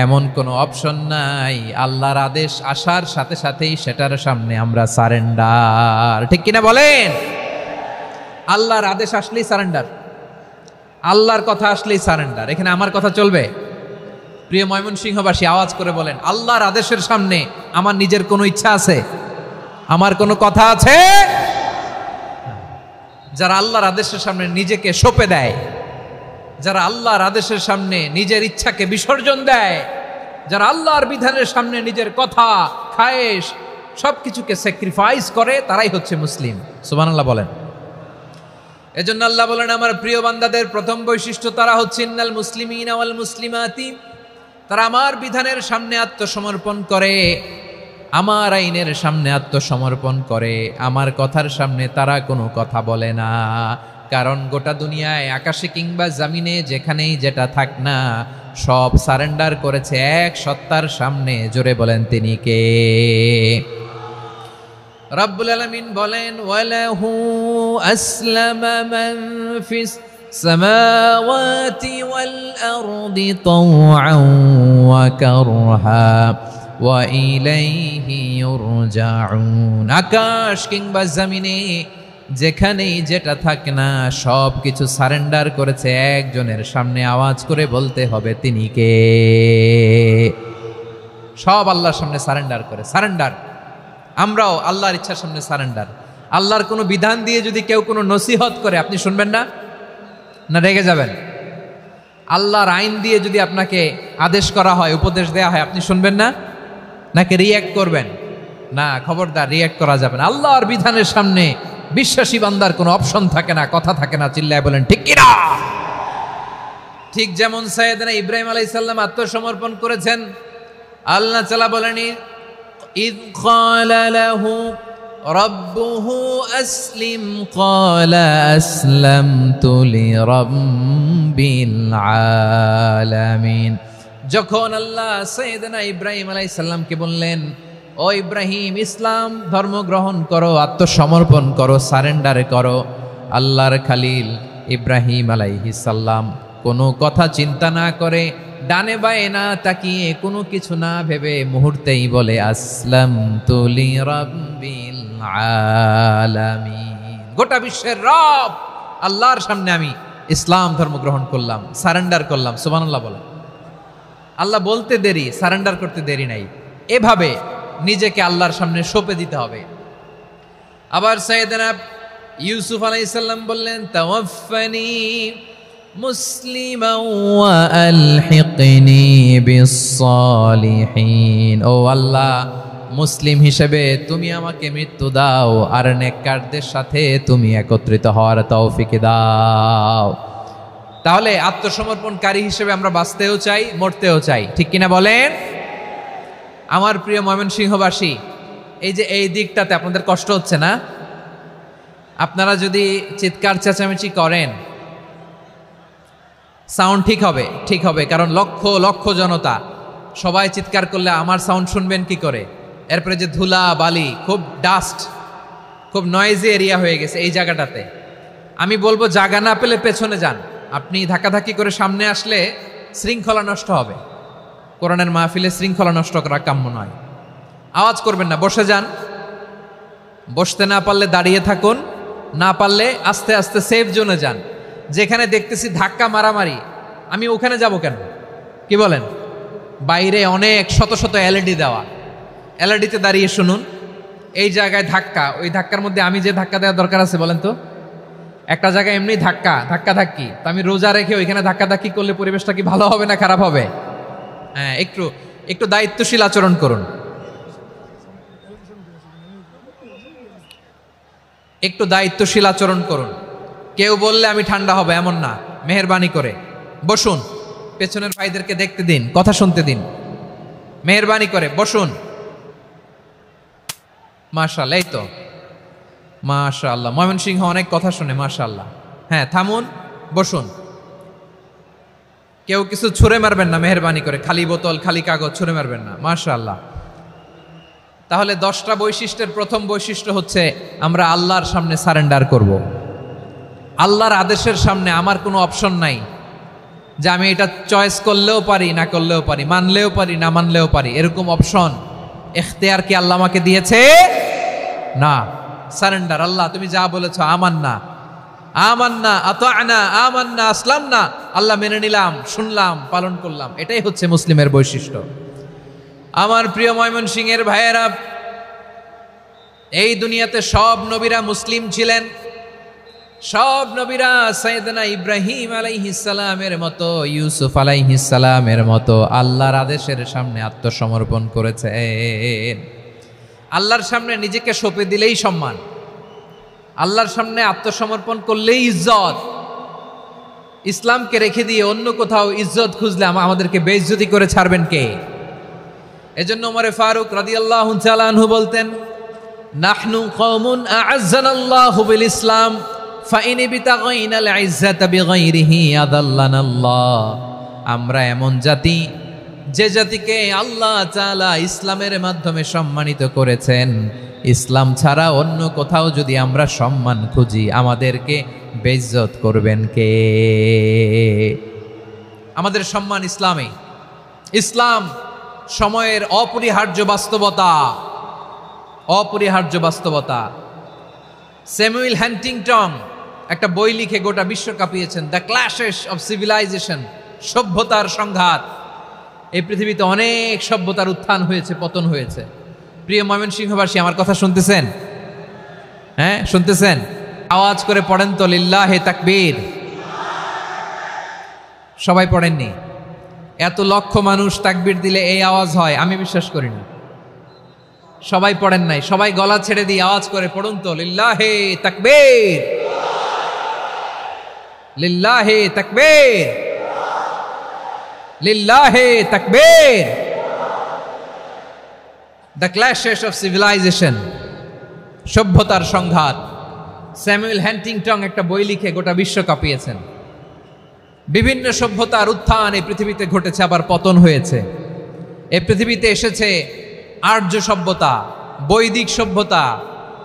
এমন কোনো অপশন নাই। আল্লাহর আদেশ আসার সাথে সাথেই সেটার সামনে আমরা সারেন্ডার। ঠিক কিনা বলেন? আল্লাহর আদেশ আসলেই সারেন্ডার, আল্লাহর কথা আসলেই সারেন্ডার। এখানে আমার কথা চলবে? প্রিয় ময়মনসিংহবাসী আওয়াজ করে বলেন আল্লাহর আদেশের সামনে আমার নিজের কোনো ইচ্ছা আছে? আমার কোনো কথা আছে? যারা আল্লাহর আদেশের সামনে নিজেকে সঁপে দেয়, যারা আল্লাহর আদেশের সামনে নিজের ইচ্ছাকে বিসর্জন দেয়, যারা আল্লাহর বিধানের সামনে নিজের কথা, খায়েশ সবকিছুকে স্যাক্রিফাইস করে, তারাই হচ্ছে মুসলিম। সুবহানাল্লাহ বলেন। এজন্য আল্লাহ বলেন আমার প্রিয় বান্দাদের প্রথম বৈশিষ্ট্য তারা হচ্ছে ইন্নাল মুসলিমিনা ওয়াল মুসলিমাতি, তারা আমার বিধানের সামনে আত্মসমর্পণ করে, আমার আইনের সামনে আত্মসমর্পণ করে, আমার কথার সামনে তারা কোনো কথা বলে না। কারণ গোটা দুনিয়ায় আকাশে কিংবা জমিনে যেখানেই যেটা থাক না, সব সারেন্ডার করেছে এক সত্তার সামনে। জোরে বলেন তিনি কে? রব্বুল আলামিন বলেন ওয়ালাহু আসলামা মান ফিস সামাওয়াতি ওয়াল আরদি তাওআন ওয়া কারহা ওয়া ইলাইহি ইউরজাউন। আকাশ কিংবা জমিনে যেখানেই যেটা থাকে না, সব কিছু সারেন্ডার করেছে একজনের সামনে। আওয়াজ করে বলতে হবে তিনি কে? সব আল্লাহর সামনে সারেন্ডার করে। সারেন্ডার। আমরাও আল্লাহর ইচ্ছার সামনে সারেন্ডার। আল্লাহর কোনো বিধান দিয়ে যদি কেউ কোনো নসিহত করে, আপনি শুনবেন না? না রেগে যাবেন? আল্লাহর আইন দিয়ে যদি আপনাকে আদেশ করা হয়, উপদেশ দেয়া হয়, আপনি শুনবেন না? নাকি রিয়্যাক্ট করবেন? না, খবরদার, রিয়্যাক্ট করা যাবে না। আল্লাহর বিধানের সামনে বিশ্বাসী বান্দার কোনো অপশন থাকে না, কথা থাকে না। চিল্লায় বলেন ঠিক কিনা? ঠিক যেমন সাইয়েদনা ইব্রাহিম আলাইহিস সালাম আত্মসমর্পণ করেছেন। আল্লাহ তাআলা বলেন ইয ক্বালা লাহু রব্বুহু আসলিম ক্বালা আসলামতু লিরাব্বিল আলামিন। যখন আল্লাহ সাইয়েদনা ইব্রাহিম আলাইহিস সালামকে বললেন, ও ইব্রাহিম, ইসলাম ধর্ম গ্রহণ করো, আত্মসমর্পণ করো, সারেন্ডার করো, আল্লাহর খালিল ইব্রাহিম আলাইহিস সালাম কোনো কথা চিন্তা না করে, ডানে বায়ে না তাকিয়ে, কোনো কিছু না ভেবে মুহূর্তেই বলে আসলামতু লিরাব্বিল আলামিন। গোটা বিশ্বের রব আল্লাহর সামনে আমি ইসলাম ধর্ম গ্রহণ করলাম, সারেন্ডার করলাম। সুবহানাল্লাহ বলে। আল্লাহ বলতে দেরি, সারেন্ডার করতে দেরি নাই। এভাবে নিজেকে আল্লাহর সামনে সঁপে দিতে হবে। আবার সাইয়েদনা ইউসুফ আলাইহিস সালাম বললেন, তাওয়াফফানি মুসলিমান ওয়া আলহিকনি বিস-সালিহিন। ও আল্লাহ, মুসলিম হিসেবে তুমি আমাকে মৃত্যু দাও, আর নেককারদের সাথে তুমি একত্রিত হওয়ার তৌফিক দাও। তাহলে আত্মসমর্পণকারী হিসেবে আমরা বাঁচতেও চাই, মরতেও চাই, ঠিক কিনা বলেন? আমার প্রিয় ময়মনসিংহবাসী, এই যে এই দিকটাতে আপনাদের কষ্ট হচ্ছে না? আপনারা যদি চিৎকার চেঁচামেচি করেন, সাউন্ড ঠিক হবে, ঠিক হবে, কারণ লক্ষ লক্ষ জনতা, সবাই চিৎকার করলে আমার সাউন্ড শুনবেন কি করে? এরপরে যে ধুলা বালি, খুব ডাস্ট, খুব নয়েজি এরিয়া হয়ে গেছে এই জায়গাটাতে। আমি বলবো জায়গা না পেলে পেছনে যান। আপনি ধাক্কাধাক্কি করে সামনে আসলে শৃঙ্খলা নষ্ট হবে। কোরআনের মাহফিলে শৃঙ্খলা নষ্ট করা কাম্য নয়। আওয়াজ করবেন না, বসে যান। বসতে না পারলে দাঁড়িয়ে থাকুন, না পারলে আস্তে আস্তে সেফ জোনে যান। যেখানে দেখতেছি ধাক্কা মারামারি, আমি ওখানে যাব কেন? কি বলেন? বাইরে অনেক শত শত এলইডি দেওয়া, এলইডিতে দাঁড়িয়ে শুনুন। এই জায়গায় ধাক্কা, ওই ধাক্কার মধ্যে আমি যে ধাক্কা দেওয়ার দরকার আছে বলেন তো? একটা জায়গায় এমনি ধাক্কি, তো আমি রোজা রেখে ওইখানে ধাক্কি করলে পরিবেশটা কি ভালো হবে না খারাপ হবে? হ্যাঁ, একটু দায়িত্বশীল আচরণ করুন, একটু দায়িত্বশীল আচরণ করুন। কেউ বললে আমি ঠান্ডা হবে এমন না, মেহেরবানি করে বসুন। পেছনের ভাইদেরকে দেখতে দিন, কথা শুনতে দিন, মেহেরবানি করে বসুন। মাশাআল্লাহ, এই তো মাশাআল্লাহ, ময়মনসিংহ অনেক কথা শুনে, মাশাআল্লাহ। হ্যাঁ, থামুন, বসুন। কেউ কিছু ছুঁড়ে মারবেন না, মেহেরবানি করে, খালি বোতল, খালি কাগজ ছুঁড়ে মারবেন না, মাশাআল্লাহ। তাহলে 10টা বৈশিষ্ট্যের প্রথম বৈশিষ্ট্য হচ্ছে আমরা আল্লাহর সামনে সারেন্ডার করব। আল্লাহর আদেশের সামনে আমার কোনো অপশন নাই যে আমি এটা চয়েস করলেও পারি, না করলেও পারি, মানলেও পারি, না মানলেও পারি, এরকম অপশন এখতিয়ার কি আল্লাহ আমাকে দিয়েছে? না। সারেন্ডার। আল্লাহ তুমি যা বলেছ, আমান্না, আমান্না, আতা'না, আমান্না, আসলামনা, আল্লাহ মেনে নিলাম, শুনলাম, পালন করলাম। এটাই হচ্ছে মুসলিমের বৈশিষ্ট্য। আমার প্রিয় ময়মনসিংহের ভাইয়েরা, এই দুনিয়াতে সব নবীরা মুসলিম ছিলেন। সব নবীরা সাইয়েদনা ইব্রাহিম আলাইহিস সালামের মতো, ইউসুফ আলাইহিস সালামের মতো আল্লাহর আদেশের সামনে আত্মসমর্পণ করেছেন। আল্লাহর সামনে নিজেকে সঁপে দিলেই সম্মান, আল্লাহর সামনে আত্মসমর্পণ করলেই ইজ্জত। ইসলামকে রেখে দিয়ে অন্য কোথাও ইজ্জত খুঁজলে আমাদেরকে বেইজ্জতি করে ছাড়বেন কে? এজন্য ওমর ফারুক রাদিয়াল্লাহু তাআলা আনহু বলতেন, নাহনু কওমুন আ'আজ্জানাল্লাহু বিল ইসলাম ফাইন বিতাগাইনাল ইজ্জাতা বিগাইরিহি আদাল্লানাল্লাহ। আমরা এমন জাতি, যে জাতিকে আল্লাহ তাআলা ইসলামের মাধ্যমে সম্মানিত করেছেন। ইসলাম ছাড়া অন্য কোথাও যদি আমরা সম্মান খুঁজি, আমাদেরকে বেইজ্জত করবেন কে? আমাদের সম্মান ইসলামে। ইসলাম সময়ের অপরিহার্য বাস্তবতা, অপরিহার্য বাস্তবতা। স্যামুয়েল হ্যান্টিংটন একটা বই লিখে গোটা বিশ্ব কাঁপিয়েছেন, দ্য ক্ল্যাশেস অফ সিভিলাইজেশন, সভ্যতার সংঘাত। এই পৃথিবীতে অনেক সভ্যতার উত্থান হয়েছে, পতন হয়েছে। প্রিয় ময়মনসিংহবাসী, আমার কথা শুনতেছেন? হ্যাঁ, শুনতেছেন? আওয়াজ করে পড়েন তো, লিল্লাহে তাকবীর। সবাই পড়েননি? এত লক্ষ মানুষ তাকবীর দিলে এই আওয়াজ হয়? আমি বিশ্বাস করি না। সবাই পড়েন নাই, সবাই গলা ছেড়ে দিয়ে আওয়াজ করে পড়ুন তো, লিল্লাহে তাকবীর, লিল্লাহে তাকবীর, লিল্লাহে তাকবীর। দ্য ক্ল্যাশেস অফ সিভিলাইজেশন, সভ্যতার সংঘাত। স্যামুয়েল হ্যান্টিংটন একটা বই লিখে গোটা বিশ্ব কাঁপিয়েছেন। বিভিন্ন সভ্যতার উত্থান এই পৃথিবীতে ঘটেছে, আবার পতন হয়েছে। এই পৃথিবীতে এসেছে আর্য সভ্যতা, বৈদিক সভ্যতা,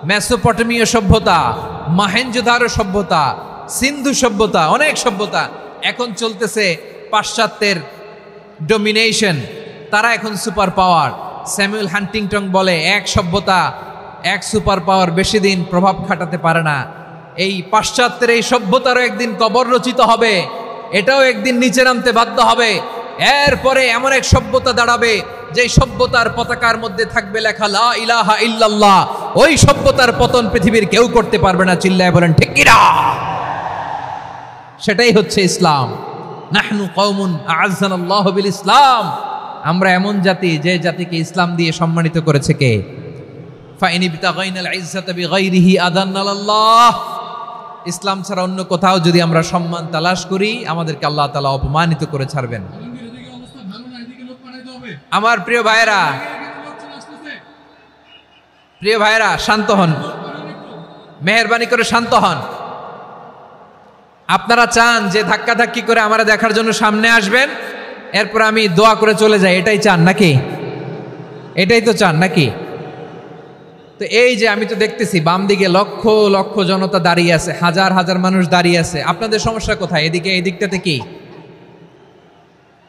মেসোপটেমীয় সভ্যতা, মহেঞ্জোদারো সভ্যতা, সিন্ধু সভ্যতা, অনেক সভ্যতা। এখন চলতেছে পাশ্চাত্যের ডোমিনেশন, তারা এখন সুপার পাওয়ার। স্যামুয়েল হ্যান্টিংটন বলে এক সভ্যতা, এক সুপার পাওয়ার বেশি দিন প্রভাব খাটাতে পারে না। এই পাশ্চাত্যের এই সভ্যতারও একদিন কবর রচিত হবে, এটাও একদিন নিচে নামতে বাধ্য হবে। এরপরে এমন এক সভ্যতা দাঁড়াবে যে সভ্যতার পতাকার মধ্যে থাকবে লেখা লা ইলাহা ইল্লাল্লাহ। ওই সভ্যতার পতন পৃথিবীর কেউ করতে পারবে না, চিল্লায় বলেন ঠিক কিনা? সেটাই হচ্ছে ইসলাম। নাহনু কওমুন আ'আজ্জানাল্লাহু বিল ইসলাম, আমরা এমন জাতি যে জাতিকে ইসলাম দিয়ে সম্মানিত করেছে কে? ফাইন ইবতাগাইনাল ইজ্জাতা বিগাইরিহি আদান্নাল্লাহ, ইসলাম ছাড়া অন্য কোথাও যদি আমরা সম্মান তালাশ করি আমাদেরকে আল্লাহ তাআলা অপমানিত করে ছাড়বেন। আমার প্রিয় ভাইয়েরা শান্ত হন, মেহেরবানি করে শান্ত হন। আপনারা চান যে ধাক্কাধাক্কি করে আমরা দেখার জন্য সামনে আসবেন, এরপর আমি দোয়া করে চলে যাই, এটাই চান নাকি? এটাই তো চান নাকি? তো এই যে আমি তো দেখতেছি বাম দিকে লক্ষ লক্ষ জনতা দাঁড়িয়ে আছে, হাজার হাজার মানুষ দাঁড়িয়ে আছে। আপনাদের সমস্যা কোথায়? এদিকে, এই দিকটাতে কি?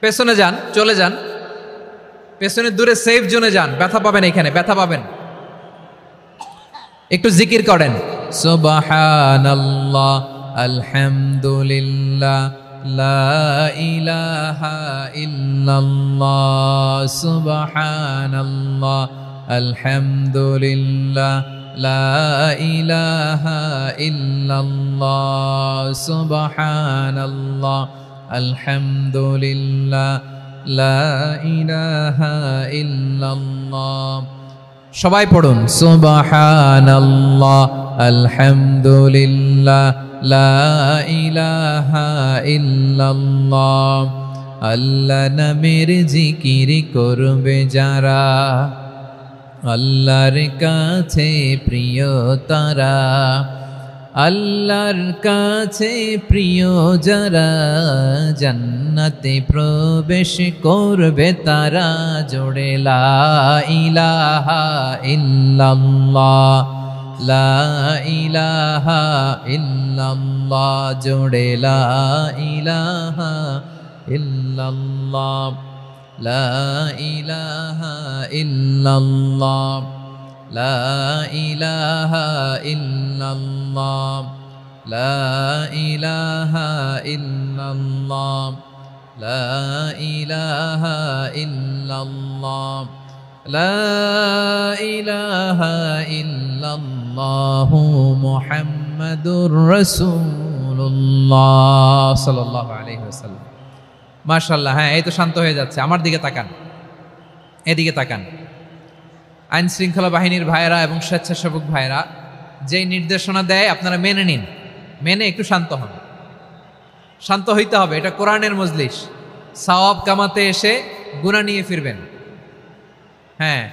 পেছনে যান, চলে যান, পেছনে দূরে সেফ জোনে যান। ব্যথা পাবেন, এখানে ব্যথা পাবেন। একটু জিকির করেন, সুবহানাল্লাহ আলহামদুলিল্লাহ লা ইলাহা ইল্লাল্লাহ, সুবহানাল্লাহ আলহামদুলিল্লাহ লা ইলাহা ইল্লাল্লাহ, সুবহানাল্লাহ আলহামদুলিল্লাহ লা ইলাহা ইল্লাল্লাহ। সবাই পড়ুন, সুবহানাল্লাহ আলহামদুলিল্লাহ লা ইলাহা ইল্লাল্লাহ। আল্লাহ নামের জিকির করবে যারা, আল্লাহর কাছে প্রিয় তারা, আল্লাহর কাছে প্রিয় যারা, জান্নাতে প্রবেশ করবে তারা। জোড়ে লা ইলাহা ইল্লাল্লাহ, লা ইলাহা ইল্লাল্লাহ, জোড়ে লা ইলাহা ইল্লাল্লাহ, লা ইলাহা ইল্লাল্লাহ, লা ইলাহা ইল্লাল্লাহ, লা ইলাহা ইল্লাল্লাহ, লা ইলাহা ইল্লাল্লাহ, লা ইলাহা ইল্লাল্লাহু মুহাম্মাদুর রাসূলুল্লাহ সাল্লাল্লাহু আলাইহি ওয়াসাল্লাম। মাশাআল্লাহ। হ্যাঁ, এই তো শান্ত হয়ে যাচ্ছে। আমার দিকে তাকান, এদিকে তাকান। আইন শৃঙ্খলা বাহিনীর ভাইয়েরা এবং স্বেচ্ছাসেবক ভাইয়েরা যেই নির্দেশনা দেয় আপনারা মেনে নিন, মেনে একটু শান্ত হন। শান্ত হইতে হবে, এটা কোরআনের মজলিস। সওয়াব কামাতে এসে গুনাহ নিয়ে ফিরবেন। হ্যাঁ,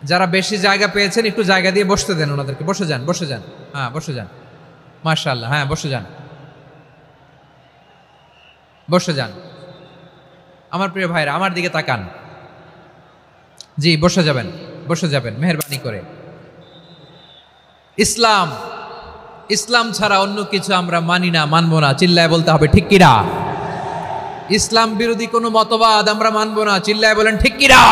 যারা বেশি জায়গা পেয়েছেন একটু জায়গা দিয়ে বসতে দেন ওনাদেরকে। বসে যান, বসে যান। হ্যাঁ, বসে যান। মাশাআল্লাহ। হ্যাঁ, বসে যান, বসে যান। আমার প্রিয় ভাইরা আমার দিকে তাকান। জি, বসে যাবেন, বসে যাবেন মেহেরবানি করে। ইসলাম, ইসলাম ছাড়া অন্য কিছু আমরা মানি না, মানবো না। চিল্লায় বলতে হবে ঠিক কিরা? ইসলাম বিরোধী কোনো মতবাদ আমরা মানবো না। চিল্লায় বলেন ঠিক কিরা?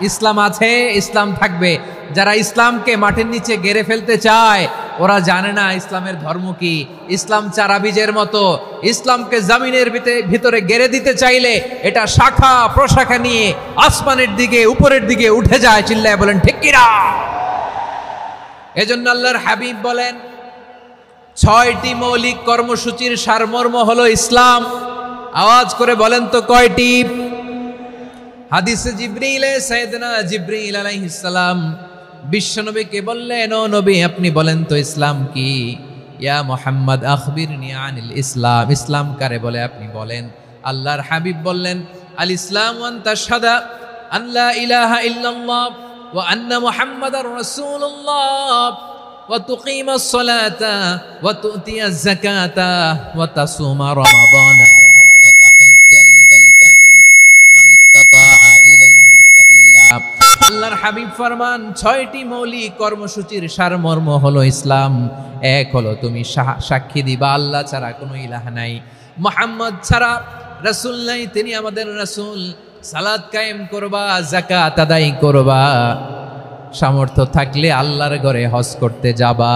ইসলাম আছে, ইসলাম থাকবে। যারা ইসলামকে মাটির নিচে গেড়ে ফেলতে চায় ওরা জানে না ইসলামের ধর্ম কি। ইসলাম চারা বীজের মতো, ইসলামকে জমিনের ভিতরে গেড়ে দিতে চাইলে এটা শাখা প্রশাখা নিয়ে আসমানের দিকে, উপরের দিকে উঠে যায়। চিল্লায় বলেন ঠিক কিরা? এজন্য আল্লাহর হাবিব বলেন ৬টি মৌলিক কর্মসূচির সারমর্ম হলো ইসলাম। আওয়াজ করে বলেন তো কয়টি? হাদিসে জিবরিলে সাইয়েদনা জিবরিল আলাইহিস সালাম বিশ্বনবীকে বললেন, ও নবী আপনি বলেন তো ইসলাম কি? ইয়া মুহাম্মদ আখবিরনি আনিল ইসলাম, ইসলাম কারে বলে আপনি বলেন। আল্লাহর হাবিব বললেন, আল ইসলাম আন তাশহাদা আল্লা ইলাহা ইল্লাল্লাহ ওয়া আন্না মুহাম্মাদার রাসূলুল্লাহ ওয়া তুকিমাস সালাতা ওয়া তুতিয়াজ যাকাতা ওয়া তাসুমা রমাদানা ওয়া তাহুজ্জাল বাইতা মান ইসতাতাআ ইলাইহি সাবিলা। আল্লাহর হাবিব ফরমান 6টি মৌলিক কর্মসূচির সারমর্ম হলো ইসলাম। এক হলো তুমি সাক্ষী দিবা আল্লাহ ছাড়া কোনো ইলাহ নাই, মুহাম্মদ ছাড়া রাসূল নাই, তিনি আমাদের রাসূল। সালাত কায়েম করবা, যাকাত আদায় করবা, সামর্থ্য থাকলে আল্লাহর ঘরে হজ করতে যাবা।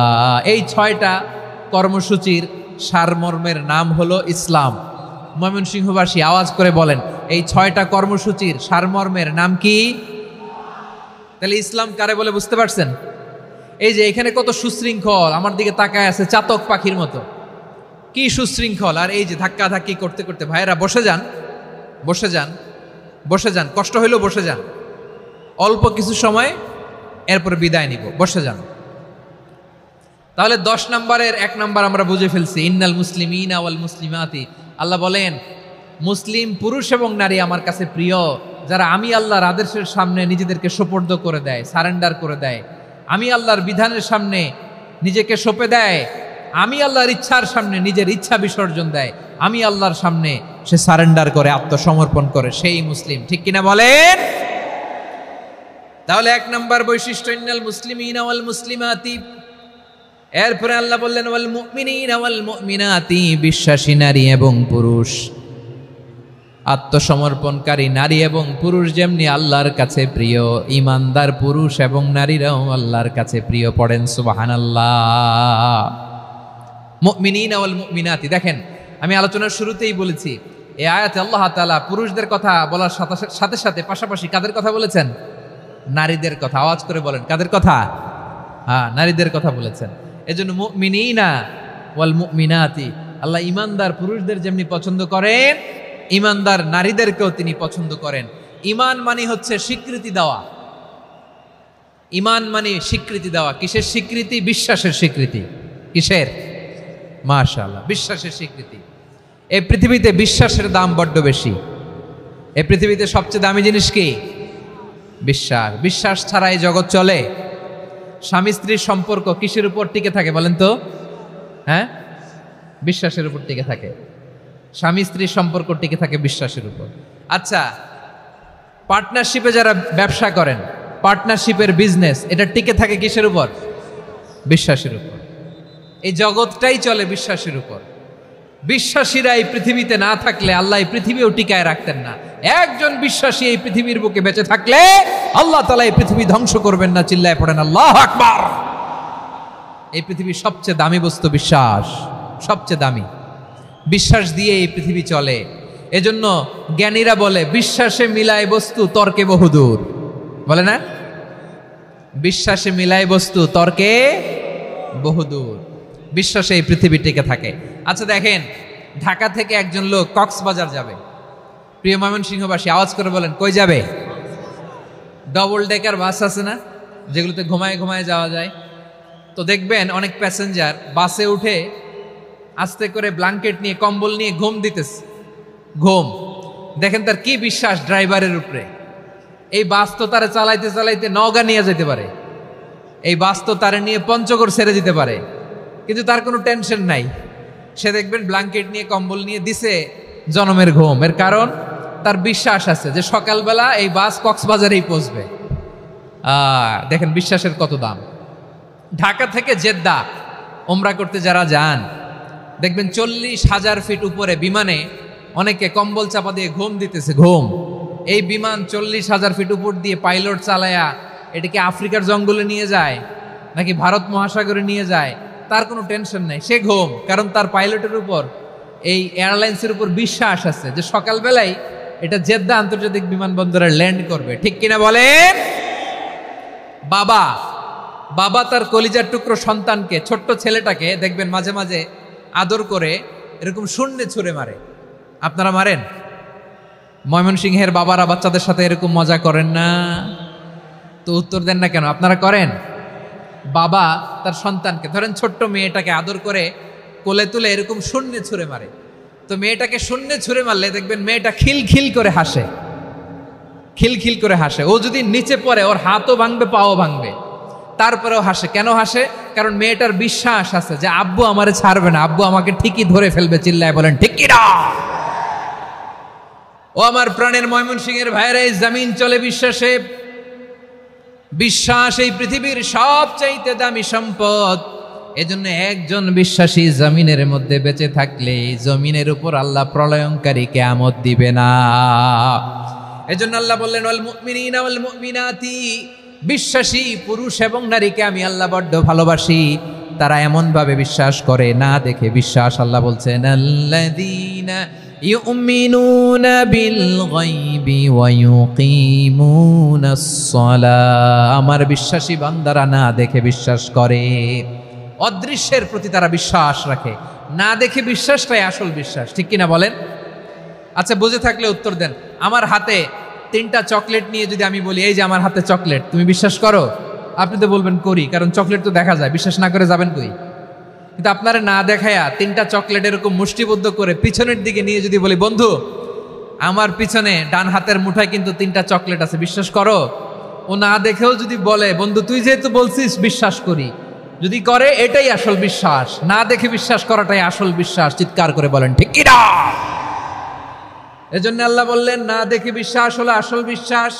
এই 6টা কর্মসূচির সারমর্মের নাম হলো ইসলাম। ময়মনসিংহবাসী আওয়াজ করে বলেন, এই 6টা কর্মসূচির সারমর্মের নাম কি? তাহলে ইসলাম কারে বলে বুঝতে পারছেন? এই যে এখানে কত সুশৃঙ্খল, আমার দিকে তাকায় আছে চাতক পাখির মতো, কি সুশৃঙ্খল। আর এই যে ধাক্কা ধাক্কি করতে করতে, ভাইয়েরা বসে যান, বসে যান, বসে যান, কষ্ট হইলেও বসে যান, অল্প কিছু সময় এরপর বিদায় নিব, বসে যান। তাহলে 10 নম্বরের 1 নম্বর আমরা বুঝে ফেলছি, ইন্নাল মুসলিমিনা ওয়াল মুসলিমাতি। আল্লাহ বলেন মুসলিম পুরুষ এবং নারী আমার কাছে প্রিয়, যারা আমি আল্লাহর আদেশের সামনে নিজেদেরকে সোপর্দ করে দেয়, সারেন্ডার করে দেয়, আমি আল্লাহর বিধানের সামনে নিজেকে সঁপে দেয়, আমি আল্লাহর ইচ্ছার সামনে নিজের ইচ্ছা বিসর্জন দেয়, আমি আল্লাহর সামনে সে সারেন্ডার করে, আত্মসমর্পণ করে, সেই মুসলিম। ঠিক কিনা বলেন? তাহলে 1 নম্বর বৈশিষ্ট্য ইন্নাল মুসলিমিনা ওয়াল মুসলিমাতি। এরপরে আল্লাহ বললেন ওয়াল মুমিনিনা ওয়াল মুমিনাতি, বিশ্বাসী নারী এবং পুরুষ, আত্মসমর্পণকারী নারী এবং পুরুষ যেমনি আল্লাহর কাছে প্রিয়, ইমানদার পুরুষ এবং নারীরাও আল্লাহর কাছে প্রিয়। পড়েন সুবহানাল্লাহ। মুমিনিনা ওয়াল মুমিনাতি। দেখেন আমি আলোচনার শুরুতেই বলেছি, এই আয়াতে আল্লাহ তাআলা পুরুষদের কথা বলার সাথে সাথে পাশাপাশি কাদের কথা বলেছেন? নারীদের কথা। আওয়াজ করে বলেন, কাদের কথা? হ্যাঁ, নারীদের কথা বলেছেন। এজন্য মুমিনিনা ওয়াল মুমিনাতি, আল্লাহ ইমানদার পুরুষদের যেমনি পছন্দ করেন, ইমানদার নারীদেরকেও তিনি পছন্দ করেন। ঈমান মানে হচ্ছে স্বীকৃতি দেওয়া। ঈমান মানে স্বীকৃতি দেওয়া। কিসের স্বীকৃতি? বিশ্বাসের স্বীকৃতি। কিসের? মাশাআল্লাহ, বিশ্বাসের স্বীকৃতি। এই পৃথিবীতে বিশ্বাসের দাম বড্ড বেশি। এই পৃথিবীতে সবচেয়ে দামি জিনিস কি? বিশ্বাস। বিশ্বাস ছাড়া এই জগৎ চলে? স্বামী স্ত্রীর সম্পর্ক কিসের উপর টিকে থাকে বলেন তো? হ্যাঁ, বিশ্বাসের উপর টিকে থাকে। স্বামী স্ত্রীর সম্পর্ক টিকে থাকে বিশ্বাসের উপর। আচ্ছা, পার্টনারশিপে যারা ব্যবসা করেন, পার্টনারশিপের বিজনেস, এটা টিকে থাকে কিসের উপর? বিশ্বাসের উপর। এই জগৎটাই চলে বিশ্বাসের উপর। বিশ্বাসীরা এই পৃথিবীতে না থাকলে আল্লাহ এই পৃথিবীও টিকায় রাখতেন না। একজন বিশ্বাসী এই পৃথিবীর বুকে বেঁচে থাকলে আল্লাহ তাআলা এই পৃথিবী ধ্বংস করবেন না। চিল্লায় পড়েন আল্লাহু আকবার। এই পৃথিবীর সবচেয়ে দামি বস্তু বিশ্বাস, সবচেয়ে দামি। বিশ্বাস দিয়ে এই পৃথিবী চলে। এজন্য জ্ঞানীরা বলে বিশ্বাসে মিলায় বস্তু, তর্কে বহুদূর। বলে না? বিশ্বাসে মিলায় বস্তু, তর্কে বহুদূর। বিশ্বাসে এই পৃথিবী টিকে থাকে। আচ্ছা দেখেন, ঢাকা থেকে একজন লোক কক্সবাজার যাবে। প্রিয় ময়মনসিংহবাসী আওয়াজ করে বলেন, কই যাবে? ডবল ডেকার বাস আছে না, যেগুলোতে ঘুমায় ঘুমায় যাওয়া যায়। তো দেখবেন অনেক প্যাসেঞ্জার বাসে উঠে আস্তে করে ব্ল্যাঙ্কেট নিয়ে, কম্বল নিয়ে ঘুম দিতেছে। ঘুম দেখেন তার কি বিশ্বাস ড্রাইভারের উপরে। এই বাস তো তারা চালাইতে চালাইতে নওগাঁ নিয়ে যেতে পারে, এই বাস তো তারা নিয়ে পঞ্চগড় ছেড়ে দিতে পারে, কিন্তু তার কোনো টেনশন নাই। সে দেখবেন ব্ল্যাঙ্কেট নিয়ে, কম্বল নিয়ে দিছে জনমের ঘুম। এর কারণ তার বিশ্বাস আছে যে সকালবেলা এই বাস কক্সবাজারেই পৌঁছবে। দেখেন বিশ্বাসের কত দাম। ঢাকা থেকে জেদ্দা ওমরা করতে যারা যান, দেখবেন 40,000 ফিট উপরে বিমানে অনেকে কম্বল চাপা দিয়ে ঘুম দিতেছে। ঘুম। এই বিমান 40,000 ফিট উপর দিয়ে পাইলট চালায়া এটাকে আফ্রিকার জঙ্গলে নিয়ে যায় নাকি ভারত মহাসাগরে নিয়ে যায়, তার কোনো টেনশন নাই। সে ঘুম, কারণ তার পাইলটের উপর, এই এয়ারলাইন্সের উপর বিশ্বাস আছে যে সকালবেলায় এটা জেদ্দা আন্তর্জাতিক বিমানবন্দরে ল্যান্ড করবে। ঠিক কিনা বলেন? বাবা বাবা তার কলিজার টুকরো সন্তানকে, ছোট্ট ছেলেটাকে দেখবেন মাঝে মাঝে আদর করে এরকম শূন্যে ছুঁড়ে মারে। আপনারা মারেন? ময়মনসিংহের বাবারা বাচ্চাদের সাথে এরকম মজা করেন না? তো উত্তর দেন না কেন? আপনারা করেন? বাবা তার সন্তানকে, ধরেন ছোট্ট মেয়েটাকে আদর করে কোলে তুলে এরকম শূন্যে ছুঁড়ে মারে। তো মেয়েটাকে শূন্যে ছুঁড়ে মারলে দেখবেন মেয়েটা খিলখিল করে হাসে। খিলখিল করে হাসে। ও যদি নিচে পড়ে ওর হাতও ভাঙবে, পাও ভাঙবে, তারপরেও হাসে। কেন হাসে? কারণ মেয়েটার বিশ্বাস আছে যে আব্বু আমারে ছাড়বে না, আব্বু আমাকে ঠিকই ধরে ফেলবে। চিল্লায় বলেন ঠিক কি না? ও আমার প্রাণের ময়মনসিংহের ভাইরা, এই জমিন চলে বিশ্বাসে। বিশ্বাস এই পৃথিবীর সবচাইতে দামি সম্পদ। এজন্য একজন বিশ্বাসী জমিনের মধ্যে বেঁচে থাকলে জমিনের উপর আল্লাহ প্রলয়ঙ্কারী কিয়ামত দিবে না। এজন্য আল্লাহ বললেন ওয়াল মুমিনিনা ওয়াল মুমিনাতি, বিশ্বাসী পুরুষ এবং নারীকে আমি আল্লাহ বড্ড ভালোবাসি। তারা এমন ভাবে বিশ্বাস করে না দেখে বিশ্বাস। আল্লাহ বলছেন আল্লাযীনা ইউমিনুনা বিল গায়বি ওয়া ইউকিমুনাস সালাহ, আমার বিশ্বাসী বান্দারা না দেখে বিশ্বাস করে। অদৃশ্যের প্রতি তারা বিশ্বাস রাখে, না দেখে বিশ্বাসটাই আসল বিশ্বাস। ঠিক কিনা বলেন? আচ্ছা, বুঝে থাকলে উত্তর দেন। আমার হাতে 3টা চকলেট নিয়ে যদি আমি বলি এই যে আমার হাতে চকলেট, তুমি বিশ্বাস করো? আপনি তো বলবেন করি, কারণ চকলেট তো দেখা যায়। বিশ্বাস না করে যাবেন কই? কিন্তু আপনারা না দেখায়া 3টা চকলেট এরকম মুষ্টিবদ্ধ করে পিছনের দিকে নিয়ে যদি বলি বন্ধু আমার পিছনে ডান হাতের মুঠায় কিন্তু 3টা চকলেট আছে, বিশ্বাস করো? ও না দেখেও যদি বলে বন্ধু তুই যেহেতু বলছিস বিশ্বাস করি, যদি করে এটাই আসল বিশ্বাস। না দেখে বিশ্বাস করাটাই আসল বিশ্বাস। চিৎকার করে বলেন ঠিক কি না? এজন্য আল্লাহ বললেন না দেখে বিশ্বাস হলো আসল বিশ্বাস।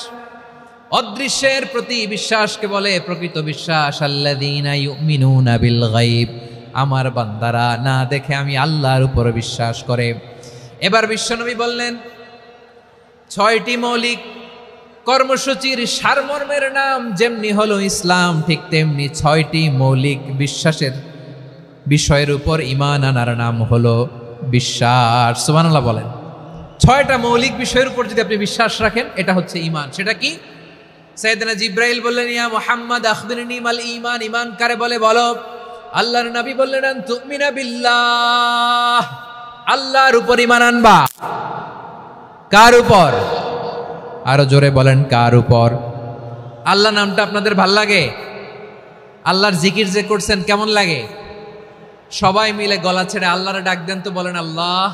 অদৃশ্যের প্রতি বিশ্বাসকে বলে প্রকৃত বিশ্বাস। আল্লাযীনা ইউমিনুনা বিল গায়ব, আমার বান্দারা না দেখে আমি আল্লাহর উপর বিশ্বাস করে। এবার বিশ্বনবী বললেন 6টি মৌলিক কর্মসূচির সারমর্মের নাম যেমনি হলো ইসলাম, ঠিক তেমনি 6টি মৌলিক বিশ্বাসের বিষয়ের উপর ঈমান আনার নাম হলো বিশ্বাস। সুবহানাল্লাহ বলেন। 6টা মৌলিক বিষয়ের উপর যদি আপনি বিশ্বাস রাখেন এটা হচ্ছে ঈমান। সেটা কি? সাইয়েদনা জিব্রাইল বললেন ইয়া মুহাম্মদ আখবিরনি মাল ঈমান, ঈমান কারে বলে বলো। আল্লাহর নবী বললেন আন তুমিনা বিল্লাহ, আল্লাহর উপর ঈমান আনবা। কার উপর? আরো জোরে বলেন কার উপর? আল্লাহ নামটা আপনাদের ভাল লাগে? আল্লাহর জিকির যে করছেন কেমন লাগে? সবাই মিলে গলা ছেড়ে আল্লাহরে ডাক দেন তো, বলেন আল্লাহ।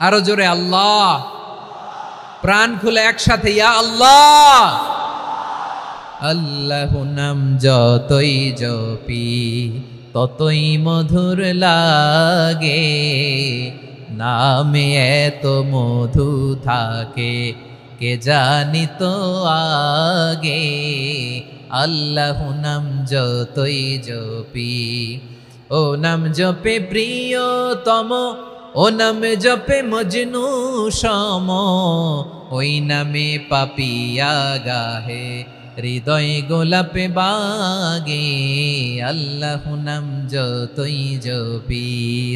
আরো জোরে আল্লাহ। প্রাণ খুলে একসাথে ইয়া আল্লাহ। আল্লাহু নাম যতই জপি ততই মধুর লাগে, নামে এত মধু থাকে কে জানি তো আগে। আল্লাহু নাম যতই জপি, ও নাম জপে প্রিয়তম, ও নামে জপে মজনু সম, ওই নামে পাপিয়া গাহে হৃদয় গোলাপে বাগে। আল্লাহু নাম যতই জপি।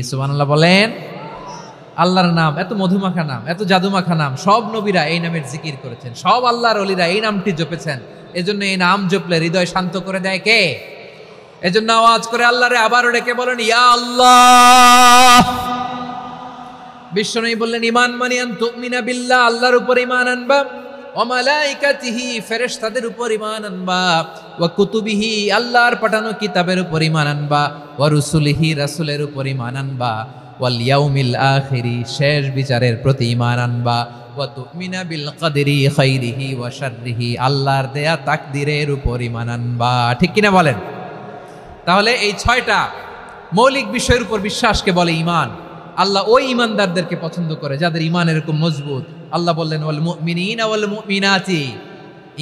সুবহানাল্লাহ বলেন। আল্লাহর নাম এত মধুমাখা নাম, এত জাদুমাখা নাম। সব নবীরা এই নামের জিকির করেছেন, সব আল্লাহর ওলিরা এই নামটি জপেছেন। এজন্য এই নাম জপলে হৃদয় শান্ত করে দেয় কে? এজন্য আওয়াজ করে আল্লাহরে আবারও ডেকে বলেন ইয়া আল্লাহ। বিশ্বনবী বললেন ঈমান মানে আন তুমিনা বিল্লাহ, আল্লাহর উপর ঈমান আনবা, ওয়া মালাইকাতিহি, ফেরেশতাদের উপর ঈমান আনবা, ওয়া কুতুবিহি, আল্লাহর পাঠানো কিতাবের উপর ঈমান আনবা, ওয়া রুসুলিহি, রাসূলের উপর ঈমান আনবা, ওয়াল ইয়াউমিল আখিরি, শেষ বিচারের প্রতি ঈমান আনবা, ওয়া তুমিনা বিল কদরি খাইরিহি ওয়া শাররিহি, আল্লাহর দেয়া তাকদীরের উপর ঈমান আনবা। ঠিক কিনা বলেন? তাহলে এই 6টা মৌলিক বিষয়ের উপর বিশ্বাসকে বলে ঈমান। আল্লাহ ওই ঈমানদারদেরকে পছন্দ করে যাদের ঈমান এরকম মজবুত। আল্লাহ বললেন ওয়াল মুমিনিনা ওয়াল মুমিনাতি,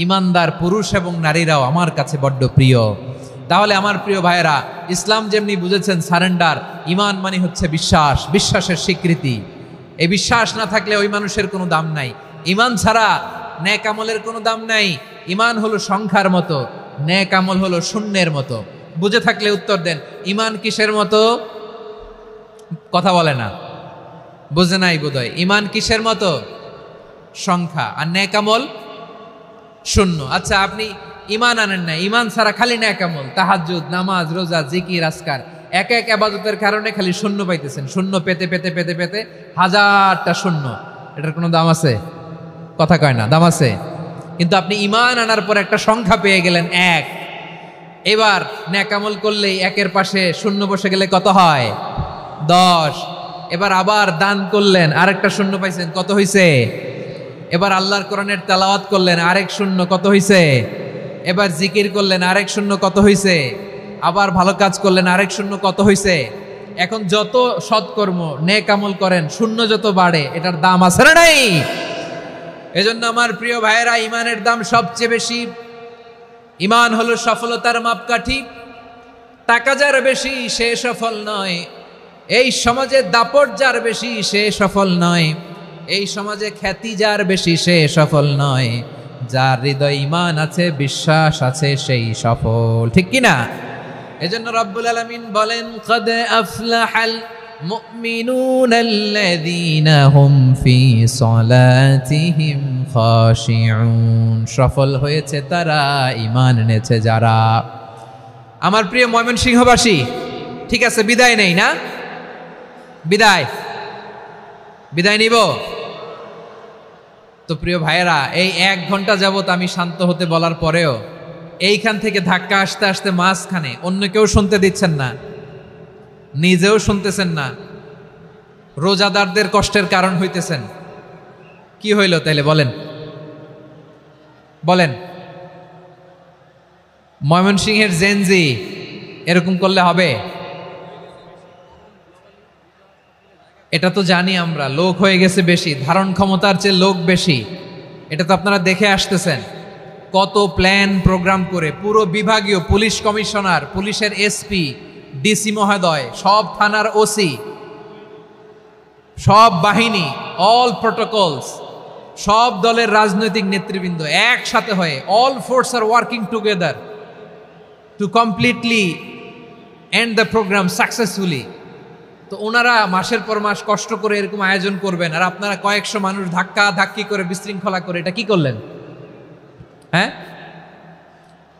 ঈমানদার পুরুষ এবং নারীরাও আমার কাছে বড্ড প্রিয়। তাহলে আমার প্রিয় ভাইয়েরা, ইসলাম যেমনি বুঝেছেন সারেন্ডার, ঈমান মানে হচ্ছে বিশ্বাস, বিশ্বাসের স্বীকৃতি। এই বিশ্বাস না থাকলে ওই মানুষের কোনো দাম নাই। ঈমান ছাড়া নেক আমলের কোনো দাম নাই। ঈমান হলো সংখ্যার মতো, নেক আমল হলো শূন্যের মতো। বুঝে থাকলে উত্তর দেন। ঈমান কিসের মতো? কথা বলে না, বুঝে নাই বোধহয়। ঈমান কিসের মতো? সংখ্যা। আর নেক আমল শূন্য। আচ্ছা, আপনি ঈমান আনেন না, ঈমান ছাড়া খালি নেক আমল, তাহাজ্জুদ, নামাজ, রোজা, জিকির, আজকার, এক এক ইবাদতের কারণে খালি শূন্য পাইতেছেন। শূন্য পেতে পেতে পেতে পেতে হাজারটা শূন্য। এটার কোনো দাম আছে? কথা কয় না, দাম আছে। কিন্তু আপনি ঈমান আনার পর একটা সংখ্যা পেয়ে গেলেন, 1। এবার নেক আমল করলেই 1-এর পাশে শূন্য বসে গেলে কত হয়? 10। এবার আবার দান করলেন, আরেকটা শূন্য পাইছেন, কত হইছে? এবার আল্লাহর কোরআনের তেলাওয়াত করলেন, আরেক শূন্য কত হইছে? এবার জিকির করলেন, আরেক শূন্য কত হইছে? আবার ভালো কাজ করলেন, আরেক শূন্য কত হইছে? এখন যত সৎকর্ম নেক আমল করেন, শূন্য যত বাড়ে, এটার দাম আছে না নাই? এজন্য আমার প্রিয় ভাইয়েরা, ইমানের দাম সবচেয়ে বেশি। ইমান হলো সফলতার মাপকাঠি। টাকা যার বেশি সে সফল নয়, এই সমাজে দাপট যার বেশি সে সফল নয়, এই সমাজে খ্যাতি যার বেশি সে সফল নয়, যার হৃদয় ঈমান আছে, বিশ্বাস আছে, সেই সফল। ঠিক কি না? এজন্য রব্বুল আলামিন বলেন, ক্বাদ আফলাহাল মুমিনুনাল্লাযীনা হুম ফি সলাতিহিম খাশিউন। সফল হয়েছে তারা, ঈমান এনেছে যারা। আমার প্রিয় ময়মনসিংহবাসী, ঠিক আছে, বিদায় নেই না? বিদায় নিব তো? প্রিয় ভাইয়েরা, এই 1 ঘন্টা যাবত আমি শান্ত হতে বলার পরেও এইখান থেকে ধাক্কা আসতে আসতে মাঝখানে অন্য কেউ শুনতে দিচ্ছেন না, নিজেও শুনতেছেন না, রোজাদারদের কষ্টের কারণ হইতেছেন। কি হইল তাইলে বলেন? ময়মনসিংহের জেনজি এরকম করলে হবে? এটা তো জানি আমরা, লোক হয়ে গেছে বেশি, ধারণ ক্ষমতার চেয়ে লোক বেশি। এটা তো আপনারা দেখে আসতেছেন, কত প্ল্যান প্রোগ্রাম করে পুরো বিভাগীয় পুলিশ কমিশনার, পুলিশের এসপি, ডিসি মহোদয়, সব থানার ওসি, সব বাহিনী, অল প্রোটোকলস, সব দলের রাজনৈতিক নেতৃবৃন্দ একসাথে হয়ে, all force are working together to completely end the programme successfully. তো ওনারা মাসের পর মাস কষ্ট করে এরকম আয়োজন করবেন, আর আপনারা কয়েকশো মানুষ ধাক্কা ধাক্কি করে বিশৃঙ্খলা করে এটা কি করলেন? হ্যাঁ,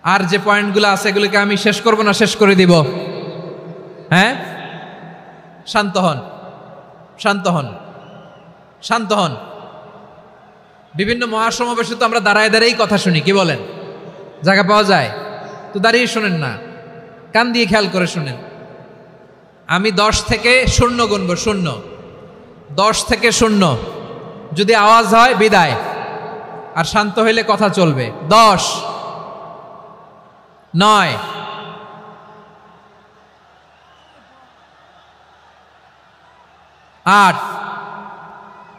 আর যে পয়েন্টগুলো আছে এগুলোকে আমি শেষ করব না শেষ করে দিব? হ্যাঁ, শান্ত হন, শান্ত হন, শান্ত হন। বিভিন্ন মহাসমাবেশে তো আমরা দাঁড়ায় দাঁড়িয়েই কথা শুনি, কি বলেন? জায়গা পাওয়া যায় তো দাঁড়িয়ে শোনেন না, কান দিয়ে খেয়াল করে শুনেন। আমি 10 থেকে 0 গুনবো, 0, 10 থেকে 0, যদি আওয়াজ হয় বিদায়, আর শান্ত হইলে কথা চলবে। 10, 9, 8,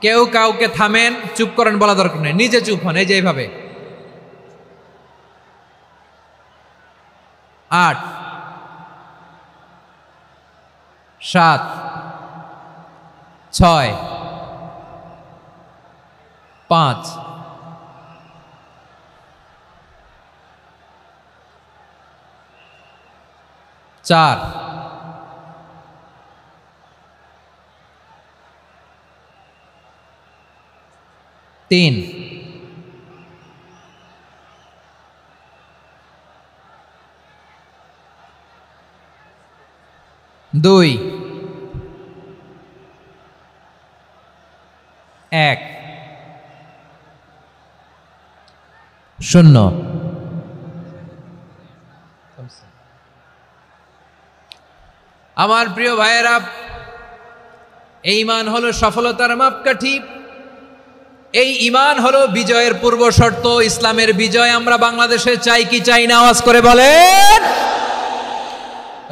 কেউ কাউকে থামেন, চুপ করেন বলা দরকার নেই, নিজে চুপ হন, এই যে এইভাবে। 8, 7, 6, 5, 4, 3, 2, 1, 0। আমার প্রিয় ভাইয়েরা, এই ঈমান হলো সফলতার মাপকাঠি, এই ঈমান হলো বিজয়ের পূর্ব শর্ত। ইসলামের বিজয় আমরা বাংলাদেশে চাই কি চাই না? আওয়াজ করে বলেন।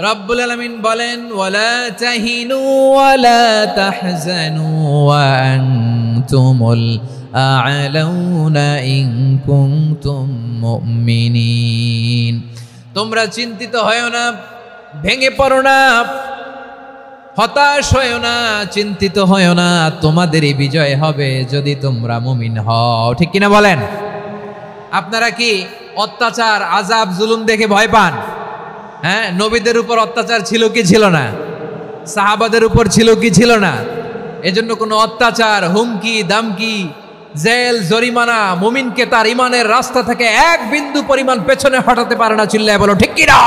রব্বুল আলামিন বলেন, ওয়ালা তাহিনু ওয়ালা তাহজানু ওয়া আনতুমুল আ'লাউনা ইন কুনতুম মুমিনিন। তোমরা চিন্তিত হয়ো না, ভেঙে পড়ো না, হতাশ হয়ো না, চিন্তিত হয়ো না, তোমাদেরই বিজয় হবে যদি তোমরা মুমিন হও। ঠিক কিনা বলেন? আপনারা কি অত্যাচার, আযাব, জুলুম দেখে ভয় পান? হ্যাঁ, নবীদের উপর অত্যাচার ছিল কি ছিল না? সাহাবাদের উপর ছিল কি ছিল না? এজন্য কোনো অত্যাচার, হুমকি, দামকি, জেল, জরিমানা মুমিনকে তার ইমানের রাস্তা থেকে 1 বিন্দু পরিমাণ পেছনে হটাতে পারে না। চিল্লায় বলো ঠিক কিনা?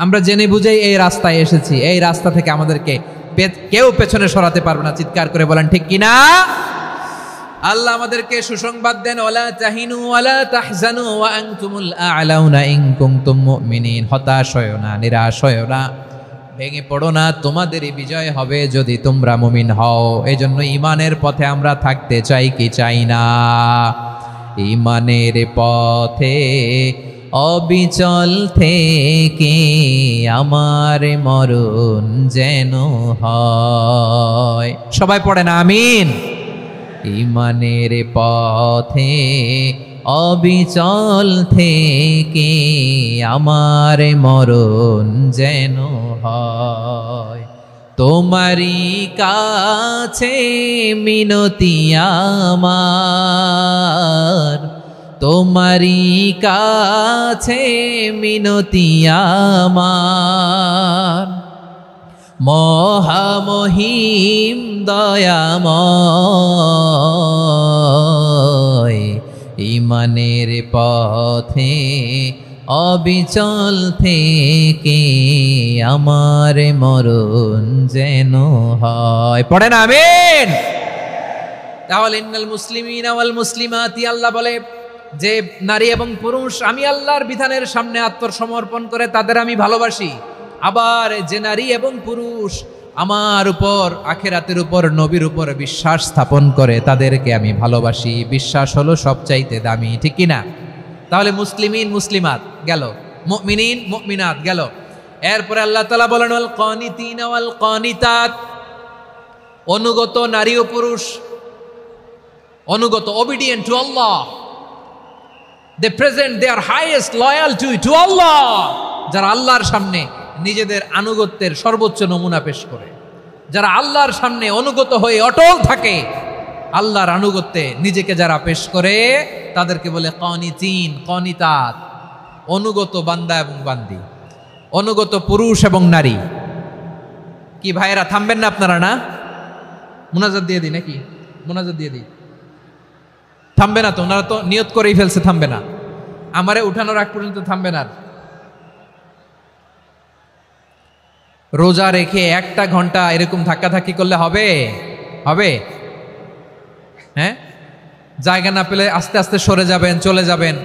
আমরা জেনে বুঝেই এই রাস্তায় এসেছি, এই রাস্তা থেকে আমাদেরকে কেউ পেছনে সরাতে পারবে না। চিৎকার করে বলেন ঠিক কিনা? আল্লাহ আমাদেরকে সুসংবাদ দেন, ওয়ালা তাহিনু ওয়ালা তাহজানু ওয়া আনতুমুল আ'লাউনা ইন কুনতুম মুমিনিন। হতাশ হয়ো না, নিরাশ হয়ো না, ভেঙে পড়ো না, তোমাদেরই বিজয় হবে যদি তোমরা মুমিন হও। এজন্য ঈমানের পথে আমরা থাকতে চাই কি চাই না? ঈমানের পথে অবিচল থেকে আমার মরণ যেন হয়। সবাই পড়েন আমিন। ঈমানের পথে অবিচল থেকে আমার মরণ যেন হয়। তোমারই কাছে মিনতি আমার, তোমারই কাছে মিনতি আমার, মহামহিম দয়াময়। ঈমানের পথে অবিচল থেকে আমার মরণ যেন হয়। পড়েন আমিন। তাহলে ইন্নাল মুসলিমিনা ওয়াল মুসলিমাতি, আল্লাহ বলে যে নারী এবং পুরুষ আমি আল্লাহর বিধানের সামনে আত্মসমর্পণ করে তাদের আমি ভালোবাসি। আবার যে নারী এবং পুরুষ আমার উপর, আখিরাতের উপর, নবীর উপর বিশ্বাস স্থাপন করে তাদেরকে আমি ভালোবাসি। বিশ্বাস হলো সবচাইতে দামি, ঠিক কি না? তাহলে মুসলিমিন মুসলিমাত গেল, মুমিনিন মুমিনাত গেল। এরপরে আল্লাহ তাআলা বলেন ওয়াল কানিতিনা ওয়াল কানিতাত, অনুগত নারী ও পুরুষ, অনুগত, obedient to Allah, they present their highest loyalty to Allah, যারা আল্লাহর সামনে নিজেদের আনুগত্যের সর্বোচ্চ নমুনা পেশ করে, যারা আল্লাহর সামনে অনুগত হয়ে অটল থাকে, আল্লাহর আনুগত্যে নিজেকে যারা পেশ করে তাদেরকে বলে কানিতিন কানিতাত, অনুগত বান্দা এবং বান্দি, অনুগত পুরুষ এবং নারী। কি ভাইয়েরা থামবেন না আপনারা? না, মুনাজাত দিয়ে দিই নাকি? মুনাজাত দিয়ে দিই। থামবে না তো? ওনারা তো নিয়ত করেই ফেলছে থামবে না। আমারে উঠানোর আগ পর্যন্ত থামবে না। রোজা রেখে 1টা ঘন্টা এরকম ধাক্কাধাক্কি করলে হবে? হবে? হ্যাঁ, জায়গা না পেলে আস্তে আস্তে সরে যাবেন, চলে যাবেন।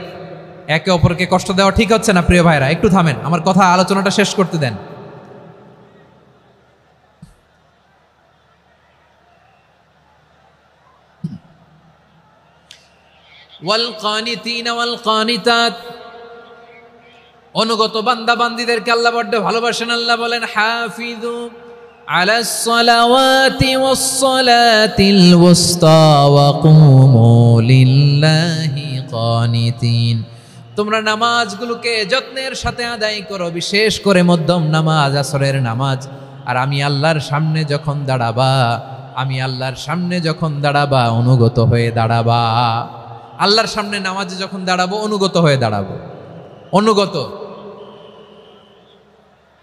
একে অপরকে কষ্ট দেওয়া ঠিক হচ্ছে না প্রিয় ভাইরা। একটু থামেন, আমার কথা আলোচনাটা শেষ করতে দেন। ওয়াল কানিতিনা ওয়াল কানিতাত, অনুগত বান্দা বান্দীদেরকে আল্লাহ বড় ভালোবাসেন। আল্লাহ বলেন হাফিজু আলাস সালাওয়াতি ওয়াস সালাতিল ওয়াসতা ওয়া কুমু লিল্লাহি কানিতিন, তোমরা নামাজগুলোকে যত্নের সাথে আদায় করো, বিশেষ করে মধ্যম নামাজ, আসরের নামাজ। আর আমি আল্লাহর সামনে যখন দাঁড়াবা, আমি আল্লাহর সামনে যখন দাঁড়াবা অনুগত হয়ে দাঁড়াবা। আল্লাহর সামনে নামাজে যখন দাঁড়াবো অনুগত হয়ে দাঁড়াবো। অনুগত,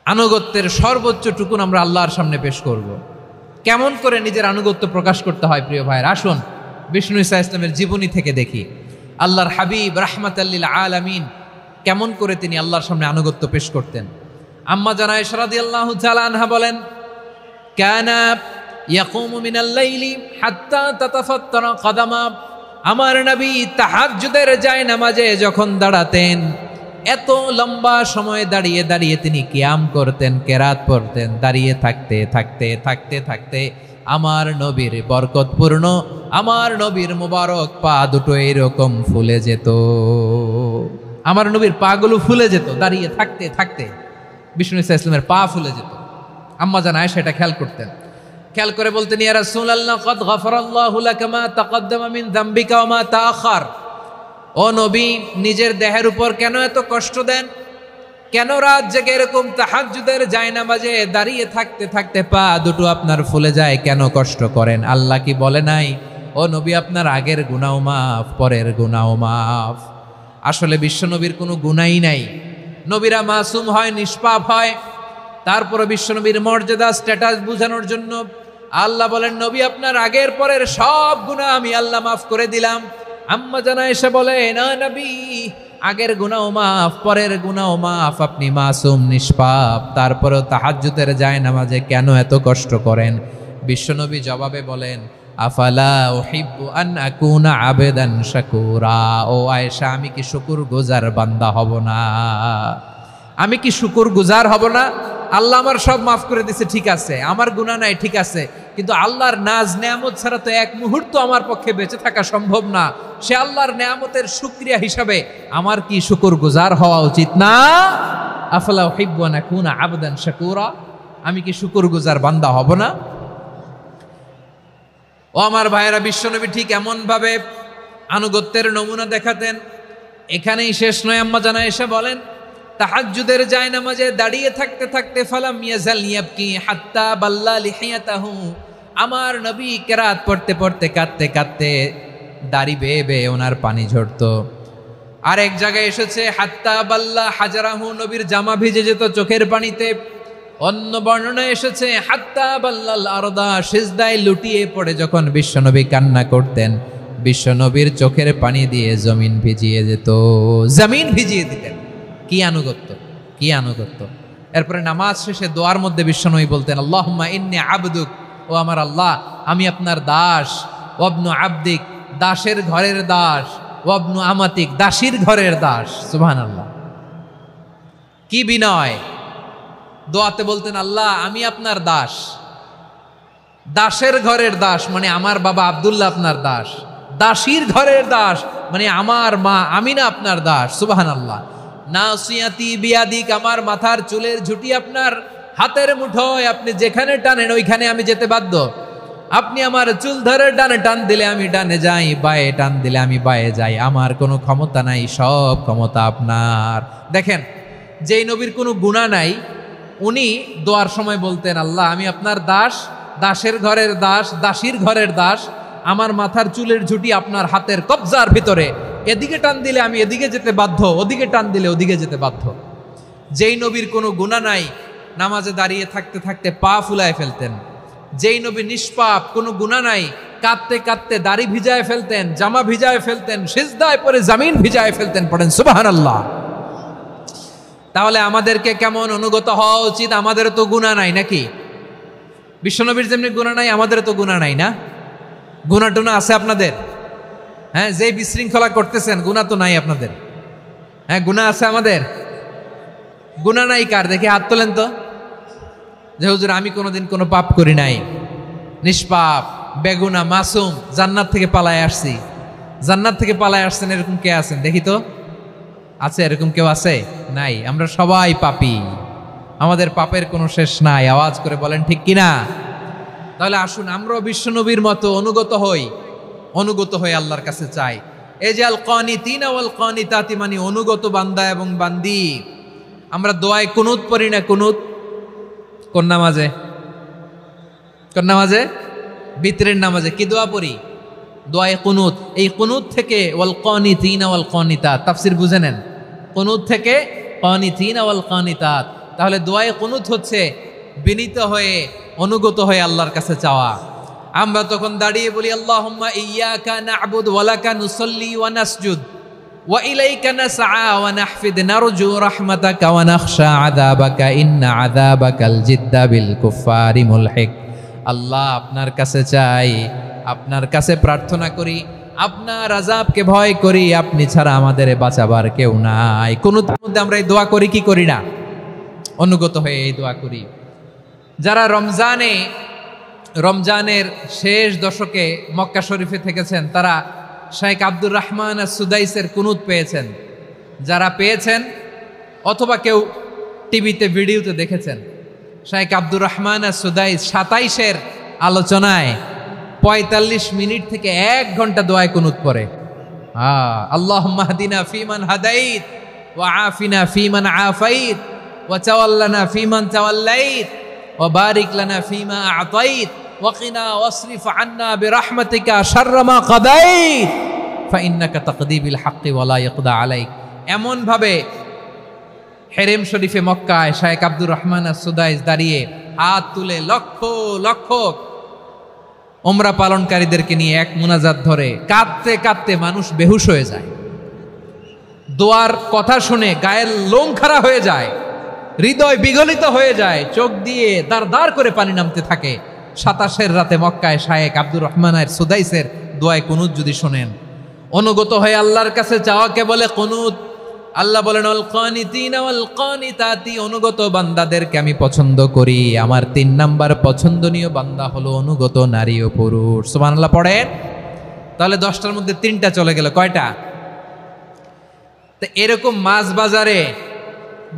আনুগত্যের সর্বোচ্চ টুকুন আমরা আল্লাহর সামনে পেশ করব। কেমন করে নিজের আনুগত্য প্রকাশ করতে হয় প্রিয় ভাইয়ের, আসুন বিষ্ণু ঈসা ইসলামের জীবনী থেকে দেখি। আল্লাহর হাবিব রাহমাতাল লিল আলামিন কেমন করে তিনি আল্লাহর সামনে আনুগত্য পেশ করতেন। আম্মা জানা আয়েশা রাদিয়াল্লাহু তাআলা আনহা বলেন, কানা ইয়াকুমু মিনাল লাইলি হাত্তা তাতাফাত্তারা কদামা, আমার নবী তাহাজ্জুদের যায় নামাজে যখন দাঁড়াতেন, এত লম্বা সময় দাঁড়িয়ে দাঁড়িয়ে তিনি কিয়াম করতেন, কেরাত পড়তেন। দাঁড়িয়ে থাকতে থাকতে থাকতে থাকতে আমার নবীর বরকতপূর্ণ, আমার নবীর মুবারক পা দুটো এরকম ফুলে যেত। আমার নবীর পাগুলো ফুলে যেত দাঁড়িয়ে থাকতে থাকতে। বিষ্ণু ঈসা ইসলামের পা ফুলে যেত। আম্মা জান আয়েশা এটা খেয়াল করতেন। খেয়াল করে বলতেন, ইয়া রাসূলুল্লাহ কদ গফারাল্লাহু লাকা মা তাকদ্দামা মিন যামবিকা ওয়া মা তাআখার। ও নবী, নিজের দেহের উপর কেন এত কষ্ট দেন? কেন রাত জেগে এরকম তাহাজ্জুদের জায়নামাজে দাঁড়িয়ে থাকতে থাকতে পা দুটো আপনার ফুলে যায়? কেন কষ্ট করেন? আল্লাহ কি বলে নাই, ও নবী আপনার আগের গুনাহ মাফ, পরের গুনাহ মাফ? আসলে বিশ্বনবীর কোনো গুনাহই নাই। নবীরা মাসুম হয়, নিষ্পাপ হয়। তারপরে বিশ্বনবীর মর্যাদা, স্ট্যাটাস বোঝানোর জন্য আল্লাহ বলেন, নবী আপনার আগের পরের সব গুনাহ আমি আল্লাহ মাফ করে দিলাম। আম্মা জানা এসে বলে, না নবী, আগের গুনাহ মাফ, পরের গুনাহ মাফ, আপনি মাসুম, নিষ্পাপ, তারপরেও তাহাজ্জুদের জায়নামাজে কেন এত কষ্ট করেন? বিশ্বনবী জবাবে বলেন, আফালা উহিব্বু আন আকুনা আবেদান শাকুরা। ও আয়েশা, আমি কি শুকর গুজার বান্দা হব না? আমি কি শুকর গুজার হব না? আল্লাহ আমার সব মাফ করে দিছে, ঠিক আছে, আমার গুনাহ নাই, ঠিক আছে, কিন্তু আল্লাহর নাজ নেয়ামত ছাড়া তো এক মুহূর্ত আমার পক্ষে বেঁচে থাকা সম্ভব না। সে আল্লাহর নেয়ামতের শুকরিয়া হিসাবে আমার কি শুকর গুজার হওয়া উচিত না? আফলা উহিব্বু আন আকুনা আবদান শাকুরা, আমি কি শুকর গুজার বান্দা হব না? ও আমার ভাইয়েরা, বিশ্বনবী ঠিক এমন ভাবে আনুগত্যের নমুনা দেখাতেন। এখানেই শেষ নয়, আম্মা জানা এসে বলেন তাহাজ্জুদের জায়নামাজে দাঁড়িয়ে থাকতে থাকতে ফালাম ইয়াজাল ইয়াবকি হাত্তা বাল্লা লিহিয়াতাহু, আমার নবী কেরাত পড়তে পড়তে কাঁদতে কাঁদতে দাড়ি বেয়ে বেয়ে ওনার পানি ঝরতো। আর এক জায়গায় এসেছে হাত্তা বাল্লা হাজারাহু, নবীর জামা ভিজে যেত চোখের পানিতে। অন্য বর্ণনায় এসেছে হাত্তা বাল্লাল আরদা, সিজদায় লুটিয়ে পড়ে যখন বিশ্বনবী কান্না করতেন, বিশ্বনবীর চোখের পানি দিয়ে জমিন ভিজিয়ে যেত, জমিন ভিজিয়ে দিতেন। কি আনুগত্য, কি আনুগত্য! এরপরে নামাজ শেষে দোয়ার মধ্যে বিশ্বনবী বলতেন আল্লাহুম্মা ইন্নী আবদুক, ও আমার আল্লাহ আমি আপনার দাস, ওয়াবনু আবদিক, দাসের ঘরের দাস, ওয়াবনু আমাতিক, দাসীর ঘরের দাস। সুবহানাল্লাহ, কি বিনয়! দোয়াতে বলতেন আল্লাহ আমি আপনার দাস, দাসের ঘরের দাস মানে আমার বাবা আব্দুল্লাহ আপনার দাস, দাসীর ঘরের দাস মানে আমার মা আমিনা আপনার দাস। সুবহানাল্লাহ। নাসিয়াতি বিয়াদিক, আমার মাথার চুলের ঝুঁটি আপনার হাতের মুঠোয়, আপনি যেখানে টানেন ওইখানে আমি যেতে বাধ্য। আপনি আমার চুল ধরে ডানে টান দিলে আমি ডানে যাই, বায়ে টান দিলে আমি বায়ে যাই, আমার কোনো ক্ষমতা নাই, সব ক্ষমতা আপনার। দেখেন, যেই নবীর কোনো গুনাহ নাই উনি দোয়ার সময় বলতেন আল্লাহ আমি আপনার দাস, দাসের ঘরের দাস, দাসীর ঘরের দাস, আমার মাথার চুলের ঝুঁটি আপনার হাতের কবজার ভিতরে, এদিকে টান দিলে আমি এদিকে যেতে বাধ্য, ওদিকে টান দিলে ওদিকে যেতে বাধ্য। যেই নবীর কোনো গুনাহ নাই নামাজে দাঁড়িয়ে থাকতে থাকতে পা ফুলায় ফেলতেন। যেই নবী নিষ্পাপ, কোনো গুনাহ নাই, কাঁদতে কাঁদতে দাড়ি ভিজায় ফেলতেন, জামা ভিজায় ফেলতেন, সিজদায় পরে জমিন ভিজায় ফেলতেন। পড়েন সুবহানাল্লাহ। তাহলে আমাদেরকে কেমন অনুগত হওয়া উচিত? আমাদের তো গুনাহ নাই নাকি? বিশ্বনবীর যেমনি গুনাহ নাই আমাদের তো গুনাহ নাই না? গুনাহ টুনা আছে আপনাদের? হ্যাঁ, যে বিশৃঙ্খলা করতেছেন গুনাহ তো নাই আপনাদের? হ্যাঁ, গুনাহ আছে আমাদের? গুনাহ নাই কার? দেখি হাত তোলেন তো, যে হুজুর আমি কোনোদিন কোনো পাপ করি নাই, নিষ্পাপ, বেগুনা, মাসুম, জান্নাত থেকে পালায় আসছি। জান্নাত থেকে পালায় আসছেন এরকম কে আছেন দেখি তো? আছে এরকম কেউ? আছে? নাই। আমরা সবাই পাপী, আমাদের পাপের কোনো শেষ নাই। আওয়াজ করে বলেন ঠিক কিনা? তাহলে আসুন আমরাও বিশ্বনবীর মতো অনুগত হই, অনুগত হয়ে আল্লাহর কাছে চাই। এই যে আল কানিতিনা ওয়াল কানিতাতি, মানে অনুগত বান্দা এবং বান্দি। আমরা দোয়ায় কুনুত পড়ি না? কুনুত কোন নামাজে? কোন নামাজে? বিতরের নামাজে কি দোয়া পড়ি? দোয়ায়ে কুনুত। এই কুনুত থেকে ওয়াল কানিতিনা ওয়াল কানিতাত, তাফসীর বুঝে নেন। কুনুত থেকে কানিতিনা ওয়াল কানিতাত। তাহলে দোয়ায়ে কুনুত হচ্ছে বিনীত হয়ে, অনুগত হয়ে আল্লাহর কাছে চাওয়া। আমরা তখন দাঁড়িয়ে বলি আল্লাহুম্মা ইয়্যাকা না'বুদু ওয়া লাকা নুসাল্লি ওয়া নাসজুদ ওয়া ইলাইকা নাসআ ওয়া নাহফিদ নারজু রাহমাতাকা ওয়া নাখশা আযাবাকা ইন্না আযাবাকাল জিদ্দা বিল কুফফারি মুলহিক। আল্লাহ আপনার কাছে চাই, আপনার কাছে প্রার্থনা করি, আপনার আযাবকে ভয় করি, আপনি ছাড়া আমাদের বাঁচাবার কেউ নাই। কুনুতের মধ্যে আমরা এই দোয়া করি কি করি না? অনুগত হয়ে এই দোয়া করি। যারা রমজানের শেষ দশকে মক্কা শরীফে থেকেছেন তারা শেখ আব্দুর রহমান সুদাইসের কুনুত পেয়েছেন। যারা পেয়েছেন অথবা কেউ টিভিতে ভিডিওতে দেখেছেন, শেখ আব্দুর রহমান সুদাইস 27-এর আলোচনায় 45 মিনিট থেকে 1 ঘন্টা দোয়ায় কুনুত পড়ে। আল্লাহুম্মা হদিনা ফিমান হাদাইত ওয়া আফিনা ফিমান আফাইত ওয়া তাওয়াল্লানা ফিমান তাওয়াল্লাইত ওয়া বারিক লানা ফিমা আ'তাইত ওয়া কিনা ওয়াসরিফ আন্না বিরহমাতিকা শাররা মা কাদাইত ফাইন্নাকা তাকদি বিল হাক্কি ওয়া লা ইয়াকদা আলাইক। এমন ভাবে হেরেম শরীফে মক্কায় শেখ আব্দুর রহমান সুদাইস দাঁড়িয়ে হাত তুলে লক্ষ লক্ষ উমরা পালনকারীদেরকে নিয়ে এক মুনাজাত ধরে কাঁদতে কাঁদতে মানুষ বেহুশ হয়ে যায়। দোয়ার কথা শুনে গায়ের লোম খাড়া হয়ে যায়, হৃদয় বিগলিত হয়ে যায়, চোখ দিয়ে দাঁড় দাঁড় করে পানি নামতে থাকে। 27-এর রাতে মক্কায় শেখ আব্দুর রহমান সুদাইসের দোয়ায় কুনুত যদি শোনেন, অনুগত হয়ে আল্লাহর কাছে চাওয়াকে বলে কুনুত। আল্লাহ বলেন আল কানিতিনা ওয়াল কানিতাতি, অনুগত বান্দাদেরকে আমি পছন্দ করি। আমার 3 নাম্বার পছন্দনীয় বান্দা হলো অনুগত নারী ও পুরুষ। সুবহানাল্লাহ পড়েন। তাহলে 10টার মধ্যে 3টা চলে গেল, কয়টা? তো এরকম মাছ বাজারে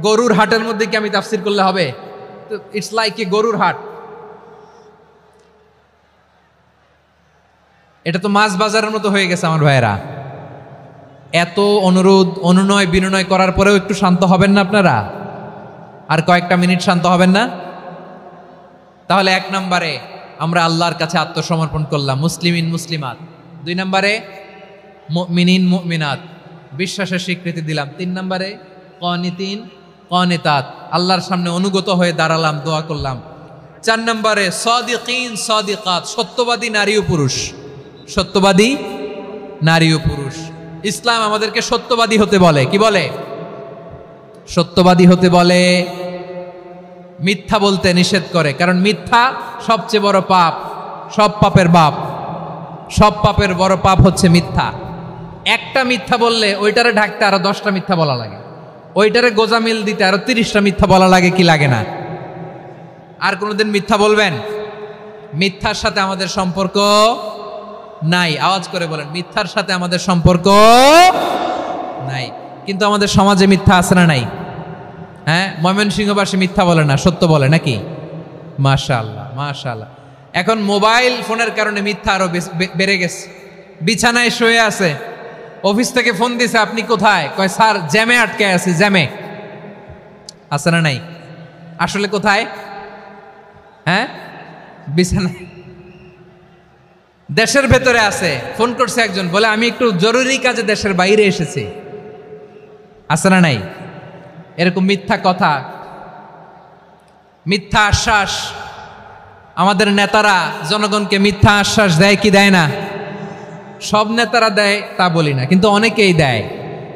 গরুর হাটের মধ্যে কি আমি তাফসীর করলে হবে? তো ইটস লাইক এ গরুর হাট। এটা তো মাছ বাজারের মতো হয়ে গেছে আমার ভাইয়েরা। এত অনুরোধ অনুনয় বিনয় করার পরেও একটু শান্ত হবেন না আপনারা? আর কয়েকটা মিনিট শান্ত হবেন না? তাহলে 1 নম্বরে আমরা আল্লাহর কাছে আত্মসমর্পণ করলাম, মুসলিমিন মুসলিমাত। 2 নম্বরে মুমিনিন মুমিনাত, বিশ্বাসের স্বীকৃতি দিলাম। 3 নম্বরে কানিতিন কানিতাত, আল্লাহর সামনে অনুগত হয়ে দাঁড়ালাম, দোয়া করলাম। 4 নম্বরে সাদিকিন সাদিকাত, সত্যবাদী নারী ও পুরুষ। সত্যবাদী নারী ও পুরুষ। ইসলাম আমাদেরকে সত্যবাদী হতে বলে। কি বলে? সত্যবাদী হতে বলে, মিথ্যা বলতে নিষেধ করে। কারণ মিথ্যা সবচেয়ে বড় পাপ, সব পাপের বাপ। সব পাপের বড় পাপ হচ্ছে মিথ্যা। একটা মিথ্যা বললে ওইটারে ঢাকতে আরো 10টা মিথ্যা বলা লাগে, ওইটারে গোজামিল দিতে আরো 30টা মিথ্যা বলা লাগে, কি লাগে না? আর কোনোদিন মিথ্যা বলবেন? মিথ্যার সাথে আমাদের সম্পর্ক নাই। আওয়াজ করে বলেন, মিথ্যার সাথে আমাদের সম্পর্ক নাই। কিন্তু আমাদের সমাজে মিথ্যা আছে না নাই? হ্যাঁ, ময়মনসিংহবাসী মিথ্যা বলে না, সত্য বলে নাকি? মাশাআল্লাহ মাশাআল্লাহ। এখন মোবাইল ফোনের কারণে মিথ্যা আরো বেড়ে গেছে। বিছানায় শুয়ে আছে, অফিস থেকে ফোন দিছে, আপনি কোথায়? কয় স্যার জ্যামে আটকে আছি। জ্যামে আছে না নাই? আসলে কোথায়? হ্যাঁ, বিছানায়। দেশের ভেতরে আছে, ফোন করছে একজন, বলে আমি একটু জরুরি কাজে দেশের বাইরে এসেছি। আছে না নাই? এরকম মিথ্যা কথা, মিথ্যা আশ্বাস। আমাদের নেতারা জনগণকে মিথ্যা আশ্বাস দেয় কি দেয় না? সব নেতারা দেয় তা বলি না, কিন্তু অনেকেই দেয়।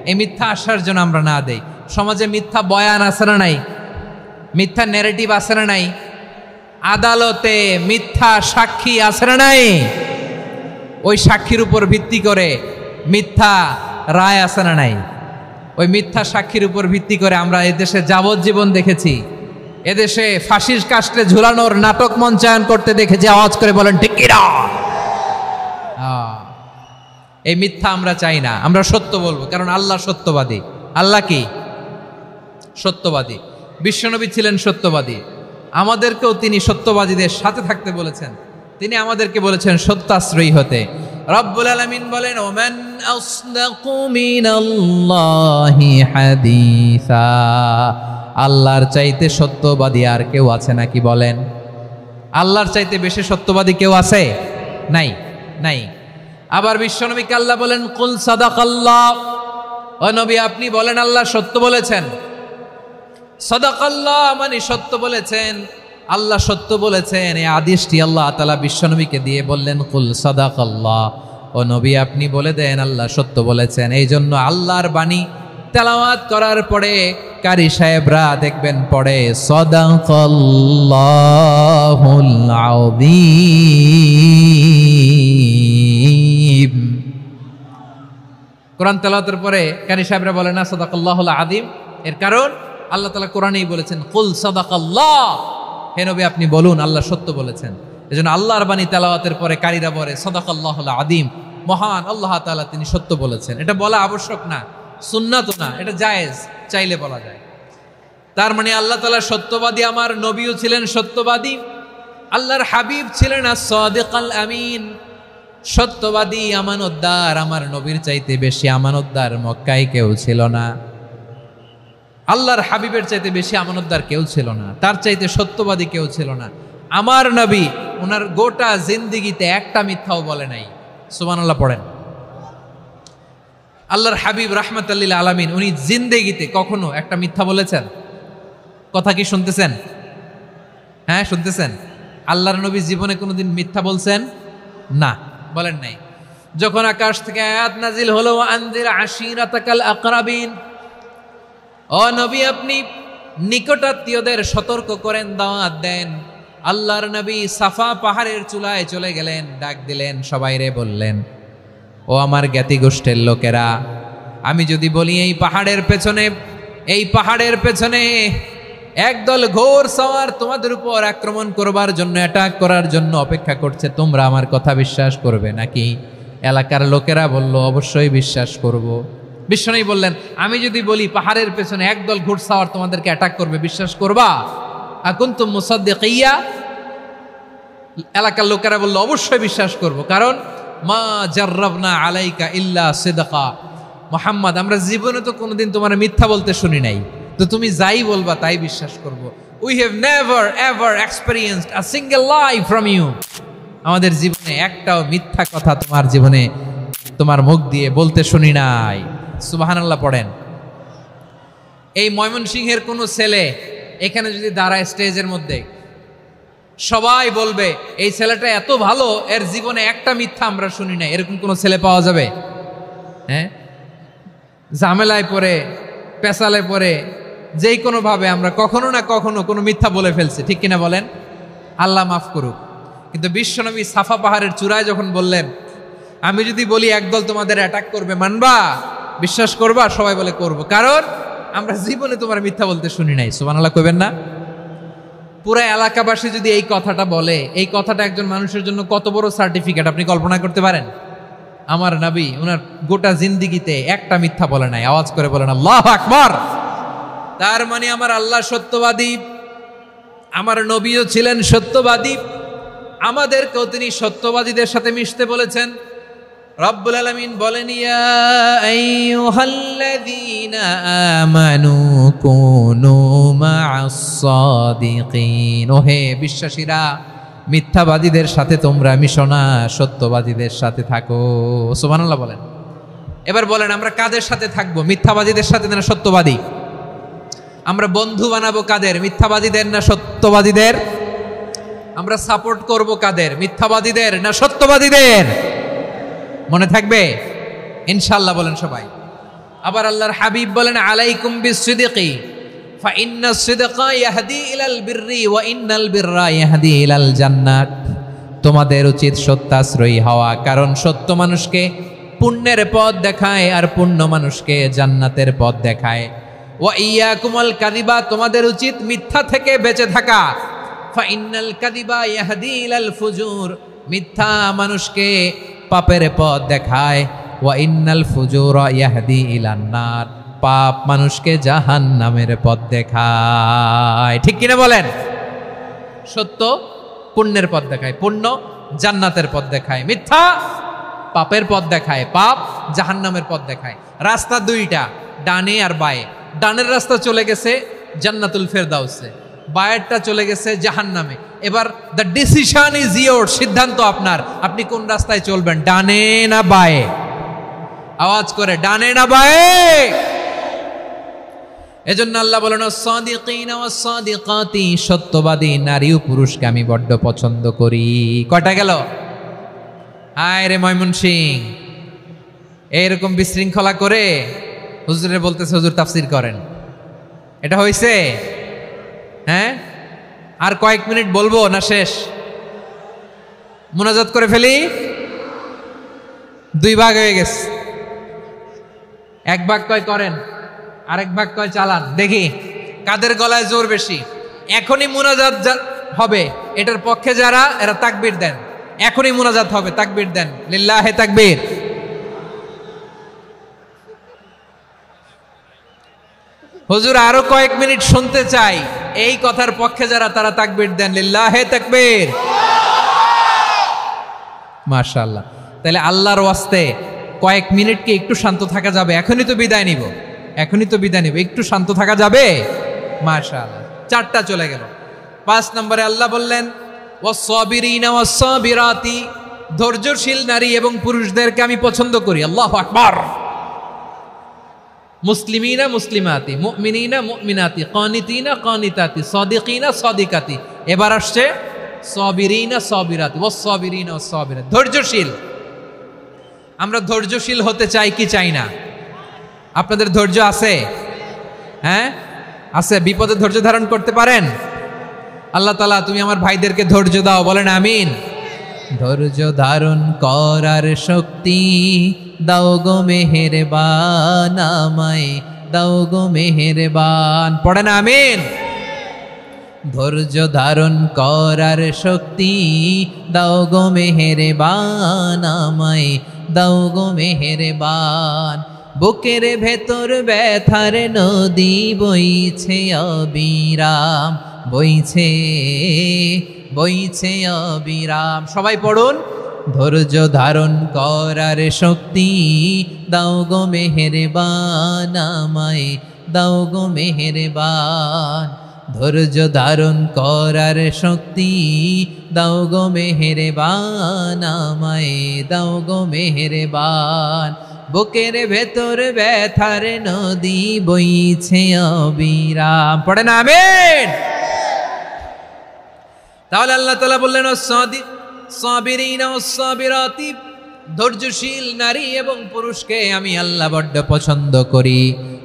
এই মিথ্যা আশ্বাস যেন আমরা না দেই। সমাজে মিথ্যা বয়ান আছে না নাই? মিথ্যা ন্যারেটিভ আছে না নাই? আদালতে মিথ্যা সাক্ষী আছে না নাই? ওই সাক্ষীর উপর ভিত্তি করে মিথ্যা রায় আছে না নাই? ওই মিথ্যা সাক্ষীর উপর ভিত্তি করে আমরা এদেশে যাবজ্জীবন দেখেছি, এদেশে ফাঁসির কাস্টে ঝুলানোর নাটক মঞ্চায়ন করতে দেখেছি। আওয়াজ করে বলেন ঠিক কিনা? এই মিথ্যা আমরা চাই না, আমরা সত্য বলবো, কারণ আল্লাহ সত্যবাদী। আল্লাহ কি? সত্যবাদী। বিশ্বনবী ছিলেন সত্যবাদী, আমাদেরকেও তিনি সত্যবাদীদের সাথে থাকতে বলেছেন। তিনি আমাদেরকে বলেছেন সত্যাশ্রয়ী হতে। রব্বুল আলামিন বলেন, ওমান আসদাকু মিনাল্লাহি হাদিসা, আল্লাহর চাইতে সত্যবাদী আর কেউ আছে নাকি বলেন? আল্লাহর চাইতে বেশি সত্যবাদী কেউ আছে? নাই, নাই। আবার বিশ্বনবীকে আল্লাহ বলেন, কুল সাদাকাল্লাহ, ও নবী আপনি বলেন আল্লাহ সত্য বলেছেন। সাদাকাল্লাহ মানে সত্য বলেছেন, আল্লাহ সত্য বলেছেন। এই আদেশটি আল্লাহ তাআলা বিশ্বনবীকে দিয়ে বললেন, কুল সাদাকাল্লাহ, ও নবী আপনি বলে দেন আল্লাহ সত্য বলেছেন। এই জন্য আল্লাহর বাণী তেলাওয়াত করার পরে কারি সাহেবরা দেখবেন পড়ে সাদাকাল্লাহুল আযীম। কোরআন তেলাওয়াতের পরে কারি সাহেবরা বলে না সাদাকাল্লাহুল আযীম। এর কারণ আল্লাহ তাআলা কোরআনেই বলেছেন, কুল সাদাকাল্লাহ, হে নবী আপনি বলুন আল্লাহ সত্য বলেছেন। এজন্য আল্লাহর বাণী তেলাওয়াতের পরে কারীরা বলে সাদাকাল্লাহুল আযীম, মহান আল্লাহ তাআলা তিনি সত্য বলেছেন। এটা বলা আবশ্যক না, সুন্নাত না, এটা জায়েজ, চাইলে বলা যায়। তার মানে আল্লাহ তাআলা সত্যবাদী, আমার নবীও ছিলেন সত্যবাদী, আল্লাহর হাবিব ছিলেন as-সাদিকাল আমিন, সত্যবাদী আমানতদার। আমার নবীর চাইতে বেশি আমানতদার মক্কায় কেউ ছিল না, আল্লাহর হাবিবের চাইতে বেশি আমানতদার কেউ ছিল না, তার চাইতে সত্যবাদী কেউ ছিল না। আমার নবী ওনার গোটা জিন্দেগিতে একটা মিথ্যাও বলে নাই। সুবহানাল্লাহ পড়েন। আল্লাহর হাবিব রাহমাতাল লিল আলামিন উনি জিন্দেগিতে কখনো একটা মিথ্যা বলেছেন? কথা কি শুনতেছেন? হ্যাঁ শুনতেছেন? আল্লাহর নবী জীবনে কোনোদিন মিথ্যা বলছেন? না, বলেন নাই। যখন আকাশ থেকে আয়াত নাজিল হলো, আনজির আশিরাতাকাল আকরাবিন, ও নবী আপনি নিকটাত্মীয়দের সতর্ক করেন, দাওয়াত দেন। আল্লাহর নবী সাফা পাহাড়ের চূড়ায় চলে গেলেন, ডাক দিলেন, সবাই রে বললেন, ও আমার জ্ঞাতি গোষ্ঠীর লোকেরা, আমি যদি বলি এই পাহাড়ের পেছনে একদল ঘোর সওয়ার তোমাদের উপর আক্রমণ করবার জন্য, অ্যাটাক করার জন্য অপেক্ষা করছে, তোমরা আমার কথা বিশ্বাস করবে নাকি? এলাকার লোকেরা বলল, অবশ্যই বিশ্বাস করব। বিশ্বনবী বললেন, আমি যদি বলি পাহাড়ের পেছনে একদল ঘোড়সাওয়ার তোমাদেরকে অ্যাটাক করবে, বিশ্বাস করবা? আকুনতুম মুসাদ্দিকিয়া? এলাকার লোকেরা বলল, অবশ্যই বিশ্বাস করব, কারণ মা জাররাবনা আলাইকা ইল্লা সিদকা। মুহাম্মদ, আমরা জীবনে তো কোনোদিন তোমার মিথ্যা বলতে শুনি নাই, তো তুমি যাই বলবা তাই বিশ্বাস করব। We have never ever experienced a single lie from you. আমাদের জীবনে একটাও মিথ্যা কথা তোমার জীবনে, তোমার মুখ দিয়ে বলতে শুনি নাই। সুবহানাল্লাহ পড়েন। এই ময়মনসিংহের কোনো ছেলে এখানে যদি দাঁড়ায় স্টেজের মধ্যে, সবাই বলবে এই ছেলেটা এত ভালো, এর জীবনে একটা মিথ্যা আমরা শুনি নাই। এরকম কোনো ছেলে পাওয়া যাবে? হ্যাঁ, ঝামেলায় পড়ে, পেশালে পড়ে, যেই কোনো ভাবে আমরা কখনো না কখনো কোনো মিথ্যা বলে ফেলছি, ঠিক কিনা বলেন? আল্লাহ মাফ করুক। কিন্তু বিশ্বনবী সাফা পাহাড়ের চূড়ায় যখন বললেন, আমি যদি বলি একদল তোমাদের অ্যাটাক করবে, মানবা? বিশ্বাস করবা? সবাই বলে করব, কারণ আমরা জীবনে তোমার মিথ্যা বলতে শুনি নাই। সুবহানাল্লাহ কইবেন না? পুরো এলাকাবাসী যদি এই কথাটা বলে, এই কথাটা একজন মানুষের জন্য কত বড় সার্টিফিকেট আপনি কল্পনা করতে পারেন? আমার নবী ওনার গোটা জিন্দিগিতে একটা মিথ্যা বলে নাই। আওয়াজ করে বলেন আল্লাহু আকবার। তার মানে আমার আল্লাহ সত্যবাদী, আমার নবীও ছিলেন সত্যবাদী, আমাদেরকেও তিনি সত্যবাদীদের সাথে মিশতে বলেছেন। রব্বুল আলামিন বলেন, ইয়া আইয়ুহাল্লাযীনা আমানু কুনু মা'আস সাদিকিন। ওহে বিশ্বাসীরা, মিথ্যাবাদীদের সাথে তোমরা মিশো না, সত্যবাদীদের সাথে থাকো। সুবহানাল্লাহ বলেন। এবার বলেন, আমরা কাদের সাথে থাকবো? মিথ্যাবাদীদের সাথে না সত্যবাদী? আমরা বন্ধু বানাবো কাদের? মিথ্যাবাদীদের না সত্যবাদীদের? আমরা সাপোর্ট করব কাদের? মিথ্যাবাদীদের না সত্যবাদীদের? মনে থাকবে ইনশাআল্লাহ বলেন সবাই। আবার আল্লাহর হাবিব বলেন, আলাইকুম বিসসিদকি ফাইন্নাস সিদকা ইয়াহদি ইলাল বিররি ওয়া ইন্নাল বিররা ইয়াহদি ইলাল জান্নাত। তোমাদের উচিত সত্যাশ্রয়ী হওয়া, কারণ সত্য মানুষকে পুণ্যের পথ দেখায় আর পুণ্য মানুষকে জান্নাতের পথ দেখায়। ওয়া ইয়াকুমুল কাযিবা, তোমাদের উচিত মিথ্যা থেকে বেঁচে থাকা। ফাইন্নাল কাযিবা ইয়াহদি ইলাল ফুজুর, মিথ্যা মানুষকে পাপের পথ দেখায়। ওয়া ইন্নাল ফুজুরা ইয়াহদি ইলান নার, পাপ মানুষকে জাহান্নামের পথ দেখায়। ঠিক কিনা বলেন? সত্য পুণ্যের পথ দেখায়, পুণ্য জান্নাতের পথ দেখায়, মিথ্যা পাপের পথ দেখায়, পাপ জাহান্নামের পথ দেখায়। রাস্তা দুইটা, ডানে আর বায়ে। ডানের রাস্তা চলে গেছে জান্নাতুল ফেরদাউসে, বায়েরটা চলে গেছে জাহান্নামে। এবার দ্য ডিসিশন ইজ ইয়োর, সিদ্ধান্ত আপনার, আপনি কোন রাস্তায় চলবেন, ডানে না বায়ে? আওয়াজ করে, ডানে না বায়ে? এজন্য আল্লাহ বলেন, সাদিকিনা ওয়াস সাদিকাতি, সত্যবাদী নারী ও পুরুষকে আমি বড্ড পছন্দ করি। কয়টা গেল? হায় রে ময়মনসিংহ, এইরকম বিশৃঙ্খলা করে হুজুরে বলতেছে হুজুর তাফসীর করেন, এটা হয়েছে? হ্যাঁ, আর কয়েক মিনিট বলবো না শেষ? মুনাজাত করে ফেলি। দুই ভাগ হয়ে গেছে, এক ভাগ কয় করেন, আরেক ভাগ কয় চালান। দেখি কাদের গলায় জোর বেশি। এখনই মুনাজাত হবে, এটার পক্ষে যারা, এরা তাকবীর দেন। এখনই মুনাজাত হবে, তাকবীর দেন, লিল্লাহে তাকবীর। হুজুর আরো কয়েক মিনিট শুনতে চাই, এই কথার পক্ষে যারা, তারা তাকবীর দেন, লিল্লাহে তাকবীর। মাশাআল্লাহ। তাহলে আল্লাহর ওয়াস্তে কয়েক মিনিট কি একটু শান্ত থাকা যাবে? এখনই তো বিদায় নিব, এখনই তো বিদায় নিব, একটু শান্ত থাকা যাবে? মাশাআল্লাহ। 4টা চলে গেল। 5 নম্বরে আল্লাহ বললেন, ওয়াস-সাবিরিনা ওয়াস-সাবিরাতি, ধৈর্যশীল নারী এবং পুরুষদেরকে আমি পছন্দ করি। আল্লাহু আকবার। মুসলিমিনা মুসলিমাতি, মুমিনিনা মুমিনাতি, কানিতিনা কানিতাতি, সাদিকিনা সাদিকাতি। এবার আসছে সাবিরিনা সাবিরাতি, ওয়াস-সাবিরিনা ওয়াস-সাবিরাতি, ধৈর্যশীল। আমরা ধৈর্যশীল হতে চাই কি চাই না? আপনাদের ধৈর্য আছে? হ্যাঁ আছে। বিপদে ধৈর্য ধারণ করতে পারেন? আল্লাহ তাআলা তুমি আমার ভাইদেরকে ধৈর্য দাও, বলেন আমিন। ধৈর্য ধারণ করার শক্তি দাও গো মেহেরবান আমায় দাও গো মেহেরবান। পড়েন আমিন। ধৈর্য ধারণ করার শক্তি দাও গো মেহেরবান আমায় দাও গো মেহেরবান। বুকের ভেতর ব্যথার নদী বইছে অবিরাম, বইছে বইছে অবিরাম। সবাই পড়ুন। ধৈর্য ধারণ করার শক্তি দাও গো মেহেরবান আমায় দাও গো মেহেরবান। ধৈর্য ধারণ করার শক্তি দাও গো মেহেরবান আমায় দাও গো মেহেরবান। বুকের ভেতর ব্যথার নদী বইছে অবিরাম। পড়েন আমিন। তাহলে আল্লাহ তাআলা বললেন সাবিরিনা ওয়াস-সাবিরাতি, ধৈর্যশীল নারী এবং পুরুষকে আমি আল্লাহ বড্ড পছন্দ করি।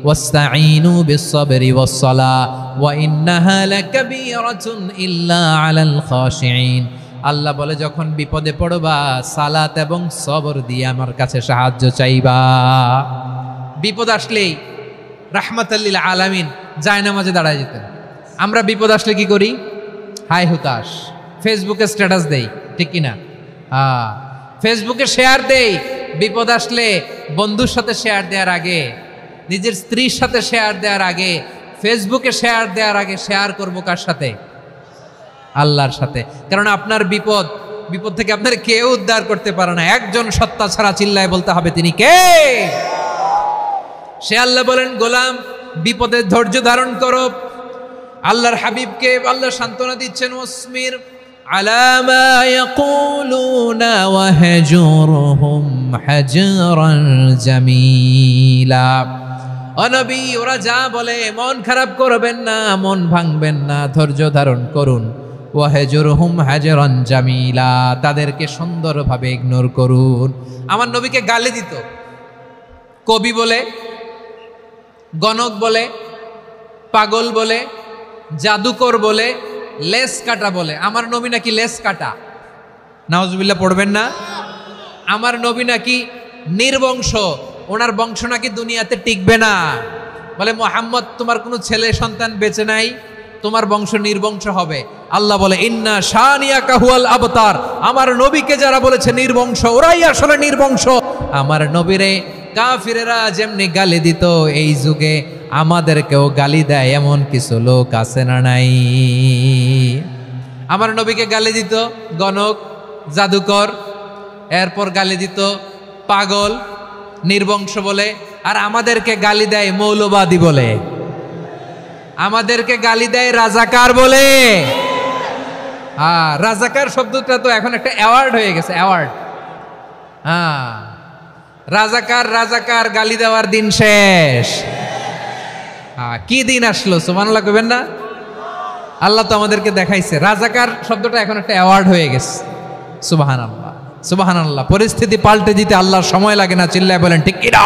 ওয়াস্তাঈনু বিস-সাবরি ওয়াস-সালাহ ওয়া ইন্নাহা লাকাবীরাতুন ইল্লা আলাল খাশিঈন। আল্লাহ বলে যখন বিপদে পড়বা সালাত এবং সবর দিয়ে আমার কাছে সাহায্য চাইবা। বিপদ আসলেই রাহমাতাল লিল আলামিন জায়নামাজে দাঁড়ায় যেতেন। আমরা বিপদ আসলে কি করি? হাই হুতাশ, ফেসবুকে স্ট্যাটাস দেই, ঠিক কিনা? ফেসবুকে শেয়ার দেই। বিপদ আসলে বন্ধুর সাথে শেয়ার দেওয়ার আগে, নিজের স্ত্রীর সাথে শেয়ার দেওয়ার আগে, ফেসবুকে শেয়ার দেওয়ার আগে শেয়ার করবো কার সাথে? আল্লাহর সাথে। কারণ আপনার বিপদ থেকে আপনার কেউ উদ্ধার করতে পারে না, একজন সত্তা ছাড়া। চিল্লায় বলতে হবে তিনি কে? সে আল্লাহ বলেন, গোলাম বিপদে ধৈর্য ধারণ করো। আল্লাহর হাবিবকে আল্লাহ সান্ত্বনা দিচ্ছেন, ওয়াসমির আলা মা ইয়াকুলুনা ওয়াহজুরহুম হাজরান জামিলা। ও নবী, ওরা যা বলে মন খারাপ করবেন না, মন ভাঙবেন না, ধৈর্য ধারণ করুন। ওয়াহজুরহুম হাজরান জামিলা, তাদেরকে সুন্দরভাবে ইগনোর করুন। আমার নবীকে গালি দিত কবি বলে, গণক বলে, পাগল বলে, জাদুকর বলে, লেস কাটা বলে। আমার নবী নাকি লেস কাটা, নাউজুবিল্লাহ পড়বেন না। আমার নবী নাকি নির্বংশ, ওনার বংশ নাকি দুনিয়াতে টিকবে না। বলে মুহাম্মদ তোমার কোনো ছেলে সন্তান বেঁচে নাই, তোমার বংশ নির্বংশ হবে। আল্লাহ বলে ইন্না শানিয়াকা হুয়াল আবতার। আমার নবীকে যারা বলেছে নির্বংশ, ওরাই আসলে নির্বংশ। আমার নবীরে কাফিরেরা যেমনি গালি দিত, এই যুগে আমাদেরকেও গালি দেয় এমন কিছু লোক আছে না নাই? আমার নবীকে গালি দিত গণক, জাদুকর, এরপর গালি দিত পাগল, নির্বংশ বলে। আর আমাদেরকে গালি দেয় মৌলবাদী বলে, আমাদেরকে গালি দেয় রাজাকার বলে। রাজাকার শব্দটা তো এখন একটা অ্যাওয়ার্ড হয়ে গেছে, অ্যাওয়ার্ড। রাজাকার রাজাকার গালি দেওয়ার দিন শেষ। কি দিন আসলো? সুবহানাল্লাহ কইবেন না? আল্লাহ তো আমাদেরকে দেখাইছে। রাজাকার শব্দটা এখন একটা অ্যাওয়ার্ড হয়ে গেছে। সুবহানাল্লাহ, সুবহানাল্লাহ। পরিস্থিতি পাল্টে দিতে আল্লাহর সময় লাগে না। চিল্লায় বলেন ঠিক কিনা?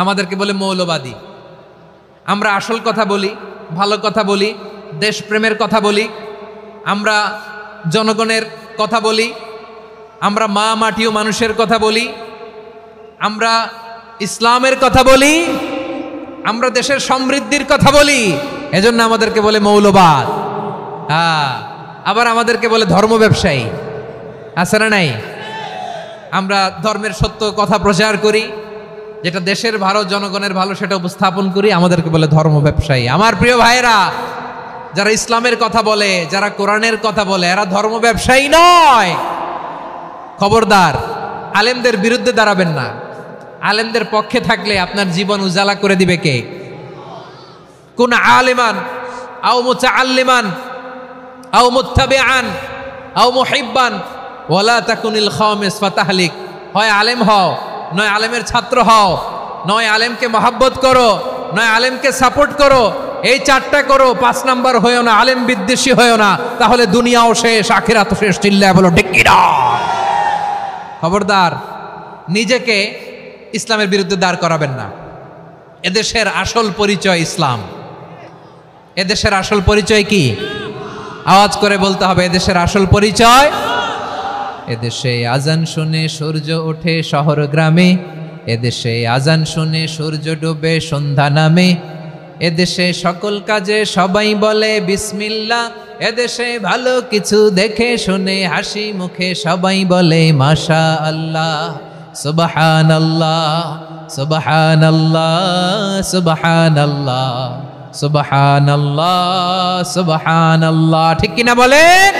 আমাদেরকে বলে মৌলবাদী। আমরা আসল কথা বলি, ভালো কথা বলি, দেশপ্রেমের কথা বলি, আমরা জনগণের কথা বলি, আমরা মা মাটি ও মানুষের কথা বলি, আমরা ইসলামের কথা বলি, আমরা দেশের সমৃদ্ধির কথা বলি। এজন্য আমাদেরকে বলে মৌলবাদ। আবার আমাদেরকে বলে ধর্ম ব্যবসায়ী, আছে না নাই? আমরা ধর্মের সত্য কথা প্রচার করি, যেটা দেশের ভালো, জনগণের ভালো, সেটা উপস্থাপন করি। আমাদেরকে বলে ধর্ম ব্যবসায়ী। আমার প্রিয় ভাইরা, যারা ইসলামের কথা বলে, যারা কোরআনের কথা বলে, এরা ধর্ম ব্যবসায়ী নয়। খবরদার, আলেমদের বিরুদ্ধে দাঁড়াবেন না। আলেমদের পক্ষে থাকলে আপনার জীবন উজালা করে দিবে কে? কুন আলিমান আও মুতাআল্লিমান আও মুত্তাবিআন আও মুহিব্বান ওয়ালা তাকুনিল খামিস ফাতাহলিক। হয় আলেম হও, নয় আলেমের ছাত্র হও, নয় আলেমকে মহাব্বত করো, নয় আলেমকে সাপোর্ট করো। এই চারটা করো, 5 নাম্বার হয়েও না, আলেম বিদ্বেষী হয়েও না, তাহলে দুনিয়াও শেষ, আখিরাতও শেষ। চিল্লায় বলো ঠিক কিনা? খবরদার, নিজেকে ইসলামের বিরুদ্ধে দাঁড় করাবেন না। এদেশের আসল পরিচয় ইসলাম। এদেশের আসল পরিচয় কি? আওয়াজ করে বলতে হবে, এদেশের আসল পরিচয়। এদেশে আজান শুনে সূর্য ওঠে শহর গ্রামে, এদেশে আজান শুনে সূর্য ডুবে সন্ধ্যা নামে, এদেশে সকল কাজে সবাই বলে বিসমিল্লাহ, এদেশে ভালো কিছু দেখে শুনে হাসি মুখে সবাই বলে মাশা আল্লাহ। সুবহানাল্লাহ সুবহানাল্লাহ সুবহানাল্লাহ সুবহানাল্লাহ সুবহানাল্লাহ। ঠিক কিনা বলেন?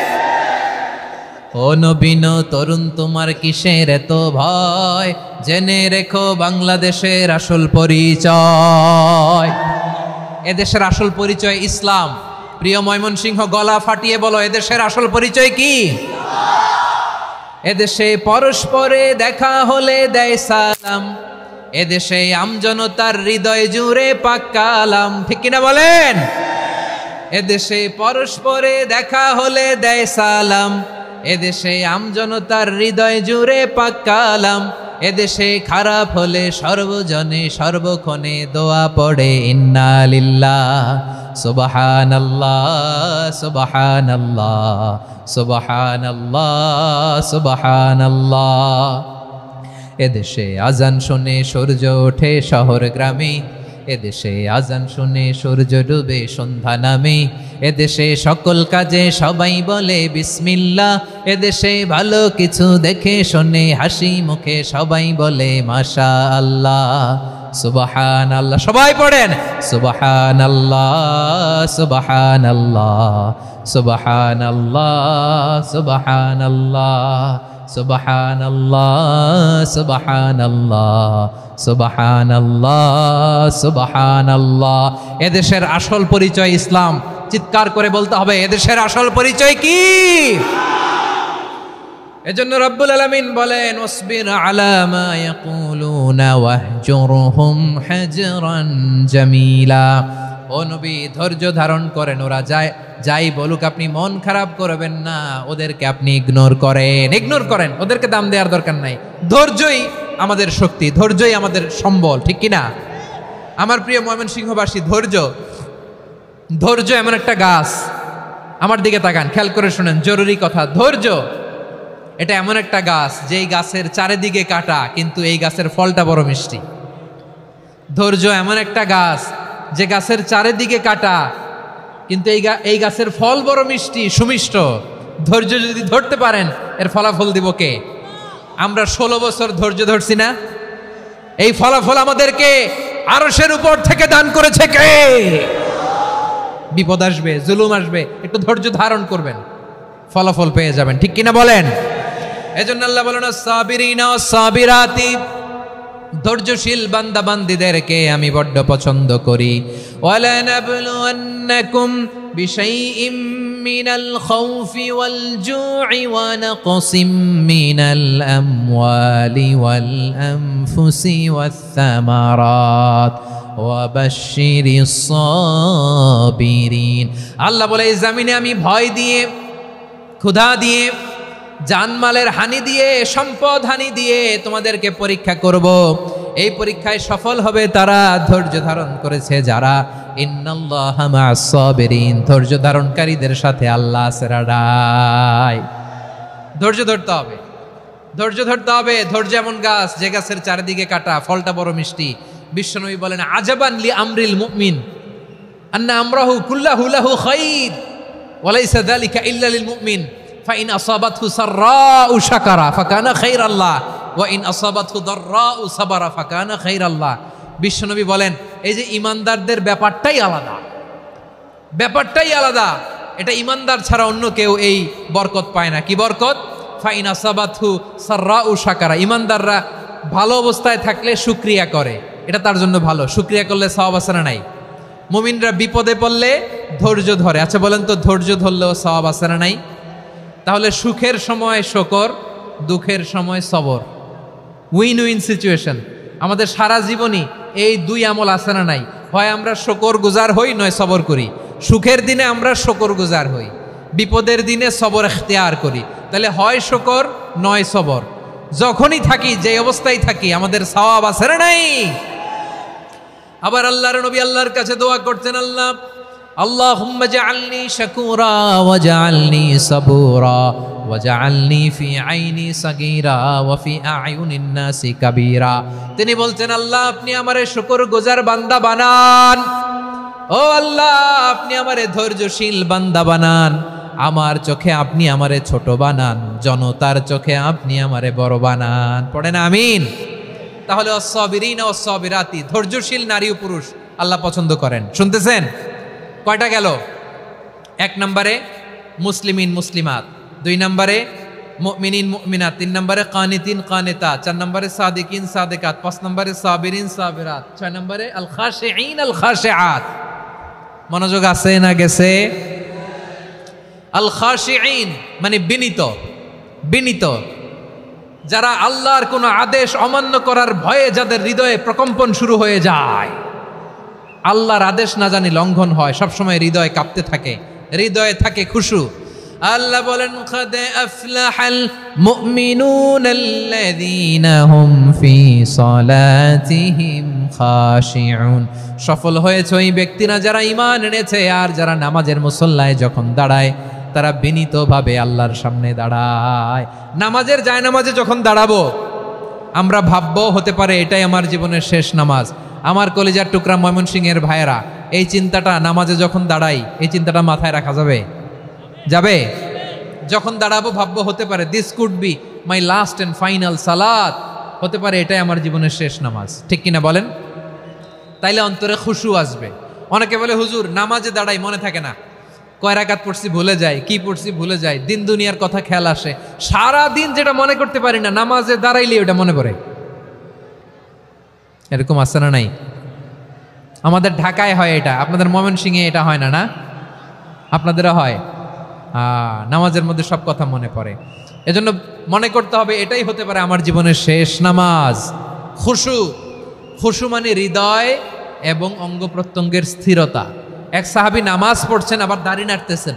ও নবীন তরুণ তোমার কিসের এত ভয়, জেনে রেখো বাংলাদেশের আসল পরিচয়। এদেশের আসল পরিচয় ইসলাম। প্রিয় ময়মনসিংহ, গলা ফাটিয়ে বলো, এদেশের আসল পরিচয় কি? এদেশে পরস্পরে দেখা হলে দেয় সালাম, এদেশে আমজনতার হৃদয় জুড়ে পাক কালাম। ঠিক কিনা বলেন? এদেশে পরস্পরে দেখা হলে দেয় সালাম, এদেশে আমজনতার হৃদয় জুড়ে পাক কালাম, এদেশে খারাপ হলে সর্বজনে সর্বক্ষণে দোয়া পড়ে ইন্না লিল্লাহ সুবহানাল্লাহ সুবহানাল্লাহ সুবহানাল্লাহ সুবহানাল্লাহ। এদেশে আজান শুনে সূর্য ওঠে শহর গ্রামে, এদেশে আজান শুনে সূর্য ডুবে সন্ধ্যা নামে, এদেশে সকল কাজে সবাই বলে বিসমিল্লাহ, এদেশে ভালো কিছু দেখে শুনে হাসি মুখে সবাই বলে মাশা আল্লাহ। সুবহানাল্লাহ, সবাই পড়েন সুবহানাল্লাহ সুবহানাল্লাহ সুবহানাল্লাহ সুবহানাল্লাহ সুবহানাল্লাহ সুবহানাল্লাহ সুবহানাল্লাহ সুবহানাল্লাহ। এদেশের আসল পরিচয় ইসলাম। চিৎকার করে বলতে হবে, এদেশের আসল পরিচয় কি? এজন্য রব্বুল আলামিন বলেন ওয়াসবির আলা মা ইয়াকুলুনা ওয়াহজুরহুম হাজরান জামিলা। ও নবী, ধৈর্য ধারণ করেন, ওরা যাই বলুক আপনি মন খারাপ করবেন না, ওদেরকে আপনি ইগনোর করেন, ওদেরকে দাম দেওয়ার দরকার নাই। ধৈর্যই আমাদের শক্তি, ধৈর্যই আমাদের সম্বল। ঠিক কিনা? আমার প্রিয় ময়মনসিংহবাসী, ধৈর্য এমন একটা গাছ। আমার দিকে তাকান, খেয়াল করে শুনেন, জরুরি কথা। ধৈর্য এটা এমন একটা গাছ যেই গাছের চারিদিকে কাটা, কিন্তু এই গাছের ফলটা বড় মিষ্টি। ধৈর্য এমন একটা গাছ যে গাছের চারিদিকে কাটা, কিন্তু এই গাছের ফল বড় মিষ্টি সুমিষ্ট। ধৈর্য যদি ধরতে পারেন, এর ফলাফল দিব কে? আমরা 16 বছর ধৈর্য ধরছি না? এই ফলাফল আমাদেরকে আরশের উপর থেকে দান করেছে কে? বিপদ আসবে, জুলুম আসবে, একটু ধৈর্য ধারণ করবেন, ফলাফল পেয়ে যাবেন। ঠিক কিনা বলেন? এজন্য আল্লাহ বলেন সাবিরিনা সাবিরাতি, ধৈর্যশীল বান্দা বান্দীদেরকে আমি বড্ড পছন্দ করি। ওয়ালা নাবলুয়ান্নাকুম বিশাইইম মিনাল খাউফি ওয়াল জু'i ওয়া নাকসিম মিনাল আমওয়ালি ওয়াল আনফুসি ওয়াস সামারাত ওয়া বাশশিরিস সাবিরিন। আল্লাহ বলে, এই জমিনে আমি ভয় দিয়ে, ক্ষুধা দিয়ে, জানমালের হানি দিয়ে, সম্পদ হানি দিয়ে তোমাদেরকে পরীক্ষা করব। এই পরীক্ষায় সফল হবে তারা ধৈর্য ধারণ করেছে যারা। ইন্নাল্লাহা মা'আস সাবিরিন, ধৈর্য ধারণকারীদের সাথে আল্লাহ আছে। ধৈর্য ধরতে হবে, ধৈর্য ধরতে হবে। ধৈর্য এমন গাছ যে গাছের চারিদিকে কাটা, ফলটা বড় মিষ্টি। বিশ্বনবী বলেন আজাবান লি আমরিল মুমিন আন্না আমরাহু কুল্লাহু লাহু খাইর ওয়া লাইসা যালিকা ইল্লা লিল মুমিন ফাইন আসাবাতহু সাররাউ শাকারা ফাকানা খাইরাল্লাহ ওয়া ইন আসাবাতহু দাররাউ সাবারা ফাকানা খাইরাল্লাহ। বিশ্বনবী বলেন, এই যে ইমানদারদের ব্যাপারটাই আলাদা, ব্যাপারটাই আলাদা। এটা ইমানদার ছাড়া অন্য কেউ এই বরকত পায় না। কি বরকত? ফাইন আসাবাতহু সাররাউ শাকারা। ইমানদাররা ভালো অবস্থায় থাকলে শুকরিয়া করে, এটা তার জন্য ভালো। শুকরিয়া করলে সওয়াব আছে না নাই? মুমিনরা বিপদে পড়লে ধৈর্য ধরে। আচ্ছা বলেন তো, ধৈর্য ধরলেও সওয়াব আছে না নাই? তাহলে সুখের সময় শুকর, দুঃখের সময় সবর, উইন উইন সিচুয়েশন। আমাদের সারা জীবনই এই দুই আমল আছে না নাই? হয় আমরা শুকর গুজার হই, নয় সবর করি। সুখের দিনে আমরা শুকর গুজার হই, বিপদের দিনে সবর ইখতিয়ার করি। তাহলে হয় শুকর নয় সবর। যখনই থাকি, যে অবস্থায় থাকি, আমাদের সওয়াব আছে না নাই? আবার আল্লাহর নবী আল্লাহর কাছে দোয়া করতেন, আল্লাহুম্মা জাআলনি শাকুরা ওয়া জাআলনি সাবুরা ওয়াজআলনি ফি আইনি সাগীরা ওয়া ফি আ'য়ুনিন নাসি কাবীরা। তিনি বলছেন, আল্লাহ আপনি আমারে শুকরগুজার বান্দা বানান, ও আল্লাহ আপনি আমারে ধৈর্যশীল বান্দা বানান, আমার চোখে আপনি আমারে ছোট বানান, জনতার চোখে আপনি আমারে বড় বানান। পড়েন আমিন। তাহলে অস-সাবিরিনা ওয়াস-সাবিরাতি, ধৈর্যশীল নারী ও পুরুষ আল্লাহ পছন্দ করেন। শুনতেছেন? কয়টা গেল? 1 নম্বরে মুসলিমিন মুসলিমাত, 2 নম্বরে মুমিনিন মুমিনাত, 3 নম্বরে কানিতিন কানিতাত, 4 নম্বরে সাদিকিন সাদিকাত, 5 নম্বরে সাবিরিন সাবিরাত, 6 নম্বরে আল খাশিঈন আল খাশিআত। মনোযোগ আছে না গেছে? আল খাশিঈন মানে বিনীত, বিনীত, যারা আল্লাহর কোনো আদেশ অমান্য করার ভয়ে যাদের হৃদয়ে প্রকম্পন শুরু হয়ে যায়, আল্লাহর আদেশ না জানি লঙ্ঘন হয়, সবসময় হৃদয় কাঁপতে থাকে, হৃদয়ে থাকে খুশু। আল্লাহ বলেন, قد أفلح المؤمنون الذين هم في صلاتهم خاشعون। সফল হয়েছে ওই ব্যক্তিরা যারা ঈমান এনেছে আর যারা নামাজের মুসল্লায় যখন দাঁড়ায় তারা বিনীতভাবে আল্লাহর সামনে দাঁড়ায়। নামাজের জায়নামাজে যখন দাঁড়াবো আমরা ভাববো হতে পারে এটাই আমার জীবনের শেষ নামাজ। আমার কলিজার টুকরা ময়মনসিংহের ভাইয়েরা, এই চিন্তাটা নামাজে যখন দাঁড়াই, এই চিন্তাটা মাথায় রাখা যাবে? যাবে? যখন দাঁড়াবো ভাববো হতে পারে this could be my last and final সালাত, হতে পারে এটাই আমার জীবনের শেষ নামাজ। ঠিক কিনা বলেন? তাইলে অন্তরে খুশু আসবে। অনেকে বলে হুজুর নামাজে দাঁড়াই মনে থাকে না, কয় রাকাত পড়ছি ভুলে যাই, কি পড়ছি ভুলে যাই, দিন দুনিয়ার কথা খেয়াল আসে, সারা দিন যেটা মনে করতে পারি না নামাজে দাঁড়াইলে ওটা মনে পড়ে। এরকম আছে না নাই? আমাদের ঢাকায় হয় এটা, আপনাদের ময়মনসিংহে এটা হয় না? না আপনাদেরও হয়? নামাজের মধ্যে সব কথা মনে পড়ে। এজন্য মনে করতে হবে এটাই হতে পারে আমার জীবনের শেষ নামাজ। খুশু, খুশু মানে হৃদয় এবং অঙ্গ প্রত্যঙ্গের স্থিরতা। এক সাহাবী নামাজ পড়ছেন আবার দাড়ি নাড়তেছেন,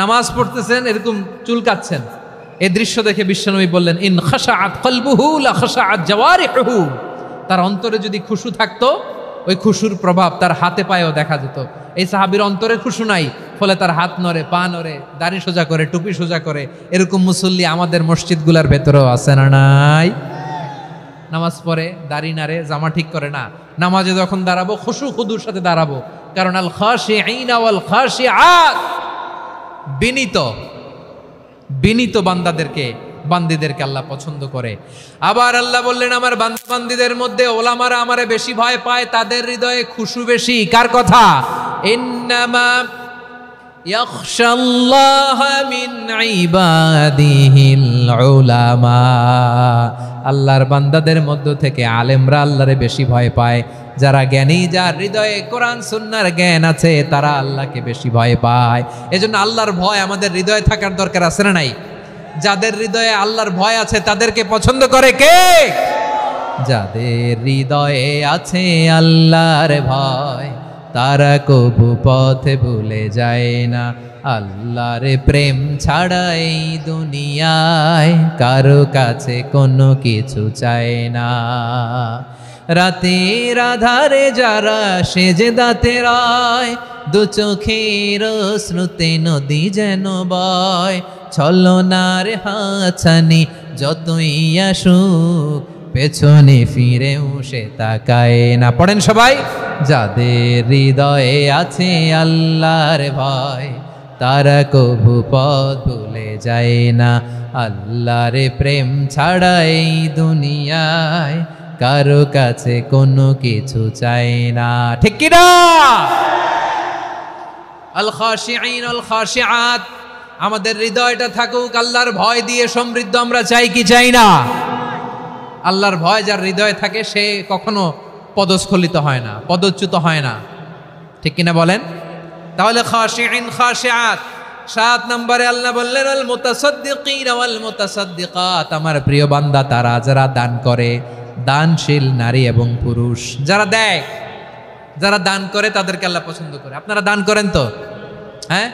নামাজ পড়তেছেন এরকম চুলকাচ্ছেন। এই দৃশ্য দেখে বিশ্বনবী বললেন, ইন খাশাআত কলবুহু লা খাশাআত জাওয়ারিহুহু। তার অন্তরে যদি খুশু থাকতো ওই খুশুর প্রভাব তার হাতে পায়েও দেখা যেত। এই সাহাবীর অন্তরে খুশু নাই, ফলে তার হাত নড়ে, পা নড়ে, দাড়ি সোজা করে, টুপি সোজা করে। এরকম মুসল্লি আমাদের মসজিদগুলোর ভেতরেও আছে না নাই? নামাজ পড়ে, দাড়ি নাড়ে, জামা ঠিক করে না। নামাজে যখন দাঁড়াবো খুশু খুদুর সাথে দাঁড়াবো, কারণ আল খাশিঈনা ওয়াল খাশিআত, বিনীত, বিনীত বান্দিদেরকে আল্লাহ পছন্দ করে। আবার আল্লাহ বললেন, আমার বান্দিদের মধ্যে ওলামারা আমারে বেশি ভয় পায়, তাদের হৃদয়ে খুশু বেশি। কার কথা? ইন্নামা ইয়াখশাল্লাহা মিন ইবাদিহিল উলামা। আল্লাহর বান্দাদের মধ্য থেকে আলেমরা আল্লাহরে বেশি ভয় পায়। যারা জ্ঞানী, যার হৃদয়ে কোরআন সুন্নাহর জ্ঞান আছে, তারা আল্লাহকে বেশি ভয় পায়। এজন্য আল্লাহর ভয় আমাদের হৃদয়ে থাকার দরকার আছে না নাই? যাদের হৃদয়ে আল্লাহর ভয় আছে তাদেরকে পছন্দ করে কে? যাদের হৃদয়ে আছে আল্লাহর ভয়, তারা কবু পথে ভুলে যায় না। আল্লাহর প্রেম ছাড়া এই দুনিয়ায় কারো কাছে কোনো কিছু চায় না। রাতের আধারে যারা সেজদাতে রয়, দু চোখের শ্রুতে নদী যেন বয়। ছলনার হাতছানি যতই আসুক, পেছনে ফিরেও সে তাকায় না। পড়েন সবাই। যাদের হৃদয়ে আছে আল্লাহর ভয়, তারা কবু পথ ভুলে যায় না। আল্লাহর প্রেম ছাড়া এই দুনিয়ায় কারো কাছে কোনো কিছু চায় না। ঠিক কি না? আল খাশিঈন আল খাশিআত, আমাদের হৃদয়টা থাকুক আল্লাহর ভয় দিয়ে সমৃদ্ধ। আমরা চাই কি চাই না? আল্লাহর ভয় যার হৃদয়ে থাকে সে কখনো পদস্খলিত হয় না, পদচ্যুত হয় না। ঠিক কিনা বলেন? তাহলে খাশিঈন খাশিআত। 7 নম্বরে আল্লাহ বললেন, আল মুতাসাদ্দিকিন ওয়াল মুতাসাদ্দিকাত, আমার প্রিয় বান্দা তারা যারা দান করে, দানশীল নারী এবং পুরুষ যারা দেয়, যারা দান করে তাদেরকে আল্লাহ পছন্দ করে। আপনারা দান করেন তো? হ্যাঁ,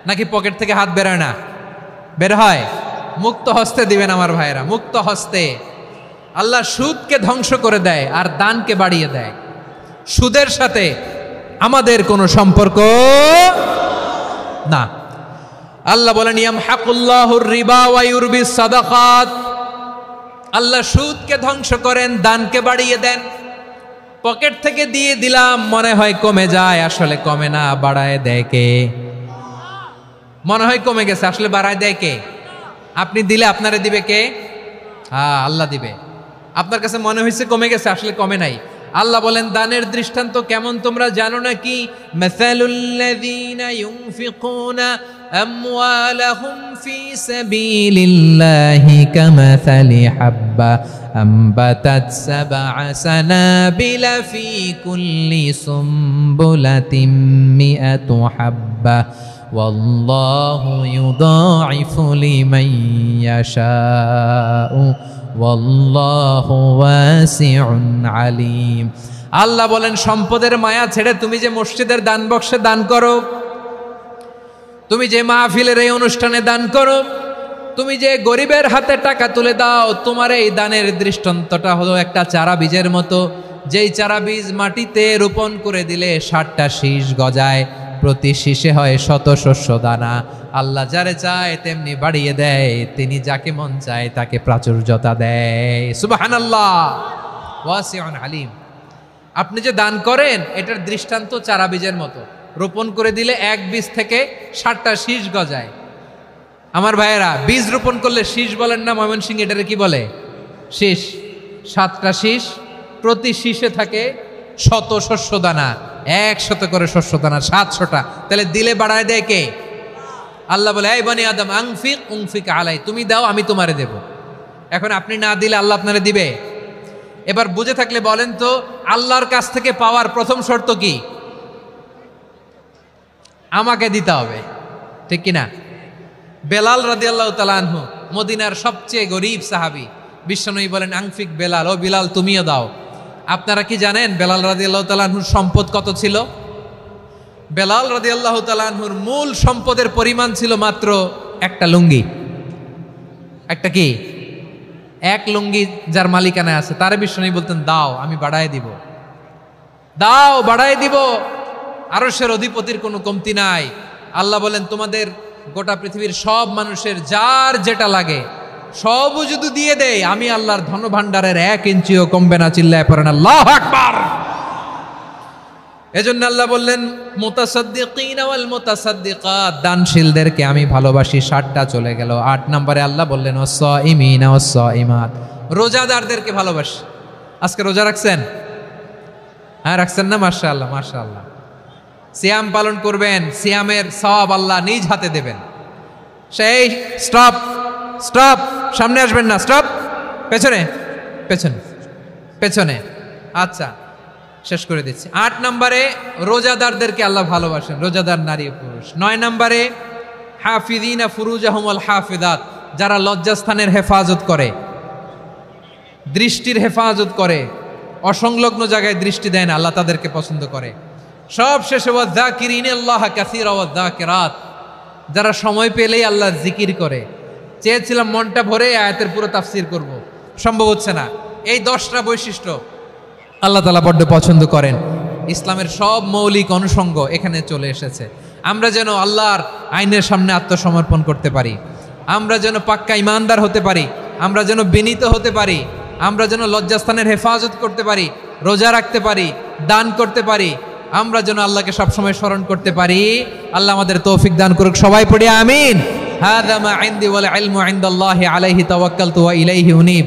নাকি পকেট থেকে হাত বেরোয় না? বের হয়। মুক্ত হস্তে দিবেন আমার ভাইয়েরা, মুক্ত হস্তে। আল্লাহ সুদকে ধ্বংস করে দেয় আর দানকে বাড়িয়ে দেয়। সুদের সাথে আমাদের কোনো সম্পর্ক না। আল্লাহ বলেন ইয়ামহাকুল্লাহুর রিবা ওয়া ইউরবিস সাদাকাত, আল্লাহ সুদকে ধ্বংস করেন, দানকে বাড়িয়ে দেন। পকেট থেকে দিয়ে দিলাম মনে হয় কমে যায়, আসলে কমে না, বাড়ায় দেয় কে? মনে হয় কমে গেছে, আসলে বাড়ায় দেয় কে? আপনি দিলে আপনারে দিবে কে? হ্যাঁ, আল্লাহ দিবে। আপনার কাছে মনে হয়েছে কমে গেছে, আসলে কমে নাই। আল্লাহ বলেন দানের দৃষ্টান্ত কেমন তোমরা জানো নাকি? মাসালুল্লাযীনা ইউনফিকুনা আমওয়ালাহুম ফি সাবিলিল্লাহি কামাসালি হাব্বা আম্বাতাত সাবআ সানাবিলা ফি কুল্লি সুমবুলাতিন মিআতু হাব্বা ওয়াল্লাহু ইউদাঈফু লিমান ইয়াশাউ ওয়াল্লাহু ওয়াসিউন আলিম। আল্লাহ বলেন সম্পদের মায়া ছেড়ে তুমি যে মসজিদের দান বক্সে দান করো, তুমি যে মাহফিলের এই অনুষ্ঠানে দান করো, তুমি যে গরিবের হাতে টাকা তুলে দাও, তোমার এই দানের দৃষ্টান্তটা হলো একটা চারা বীজের মতো, যেই চারা বীজ মাটিতে রোপণ করে দিলে 60টা শীষ গজায়, প্রতি শীষে হয় শত শস্য দানা। আল্লাহ যারে চায় তেমনি বাড়িয়ে দেয়, তিনি যাকে মন চায় তাকে প্রাচুর্যতা দেয়। সুবহানাল্লাহ, ওয়াসিউন আলিম। আপনি যে দান করেন এটার দৃষ্টান্ত চারা বীজের মতো, রোপণ করে দিলে এক বীজ থেকে 60টা শীষ গজায়। আমার ভাইয়েরা, বীজ রোপণ করলে শীষ বলেন না ময়মনসিংহ, এটারে কি বলে? শীষ। 7টা শীষ, প্রতি শীষে থাকে শত শস্য দানা, 100 করে শস্য দানা, 700টা। তাহলে দিলে বাড়ায় দেয় কে? আল্লাহ বলে এই বনি আদম আনফিক উনফিক আলাই, তুমি দাও আমি তোমারে দেব। এখন আপনি না দিলে আল্লাহ আপনারে দিবে? এবার বুঝে থাকলে বলেন তো, আল্লাহর কাছ থেকে পাওয়ার প্রথম শর্ত কি? আমাকে দিতে হবে, ঠিক কিনা? বেলাল রাদিয়াল্লাহু তাআলা আনহু, মদিনার সবচেয়ে গরীব সাহাবী, বিশ্বনবী বলেন আনফিক বেলাল, ও বিলাল তুমিও দাও। আপনারা কি জানেন বেলাল রাদিয়াল্লাহু তাআলা আনহুর সম্পদ কত ছিল? বেলাল রাদিয়াল্লাহু তাআলা আনহুর মূল সম্পদের পরিমাণ ছিল মাত্র একটা লুঙ্গি। একটা কি? এক লুঙ্গি যার মালিকানায় আছে, তারে বিশ্বনবী বলতেন দাও আমি বাড়ায় দিব, দাও বাড়ায় দিব। আরশের অধিপতির কোনো কমতি নাই। আল্লাহ বলেন তোমাদের গোটা পৃথিবীর সব মানুষের যার যেটা লাগে সবও যদি দিয়ে দেয়, আমি আল্লাহর ধন ভাণ্ডারের 1 ইঞ্চিও কমবে না। চিল্লায় পড়েন আল্লাহু আকবার। এজন্য আল্লাহ বললেন মুতাসাদ্দিকিনা ওয়াল মুতাসাদ্দিকাত, দানশীলদেরকে আমি ভালোবাসি। 60টা চলে গেল। 8 নম্বরে আল্লাহ বললেন ওয়াস-সাইমিনা ওয়াস-সাইমাত, রোজাদারদেরকে ভালোবাসি। আজকে রোজা রাখছেন? হ্যাঁ রাখছেন না? মাশাআল্লাহ মাশাআল্লাহ। সিয়াম পালন করবেন, সিয়ামের সওয়াব আল্লাহ নিজ হাতে দেবেন। সেই স্টপ স্টপ, সামনে আসবেন না, স্টপ, পেছনে পেছনে পেছনে। আচ্ছা শেষ করে দিচ্ছি। 8 নম্বরে রোজাদারদেরকে আল্লাহ ভালোবাসেন, রোজাদার নারী ও পুরুষ। 9 নম্বরে হাফিযিনা ফুরুজাহুম ওয়াল হাফিযাত, যারা লজ্জাস্থানের হেফাজত করে, দৃষ্টির হেফাজত করে, অসংলগ্ন জায়গায় দৃষ্টি দেয় না, আল্লাহ তাদেরকে পছন্দ করে। সব শেষে ওয়াযাকিরিনাল্লাহ কাসীরা ওয়াযাকিরাত, যারা সময় পেলেই আল্লাহর জিকির করে। চেয়েছিলাম মনটা ভরে আয়াতের পুরো তাফসীর করব, সম্ভব হচ্ছে না। এই 10টা বৈশিষ্ট্য আল্লাহ তাআলা বড্ড পছন্দ করেন। ইসলামের সব মৌলিক অনুষঙ্গ এখানে চলে এসেছে। আমরা যেন আল্লাহর আইনের সামনে আত্মসমর্পণ করতে পারি, আমরা যেন পাক্কা ইমানদার হতে পারি, আমরা যেন বিনীত হতে পারি, আমরা যেন লজ্জাস্থানের হেফাজত করতে পারি, রোজা রাখতে পারি, দান করতে পারি, আমরা যেন আল্লাহকে সবসময় স্মরণ করতে পারি। আল্লাহ আমাদের তৌফিক দান করুক। সবাই পড়ি আমিন। হাযা মা ইনদি ওয়াল ইলমু ইনদাল্লাহি আলাইহি তাওয়াক্কালতু ওয়া ইলাইহি উনীব।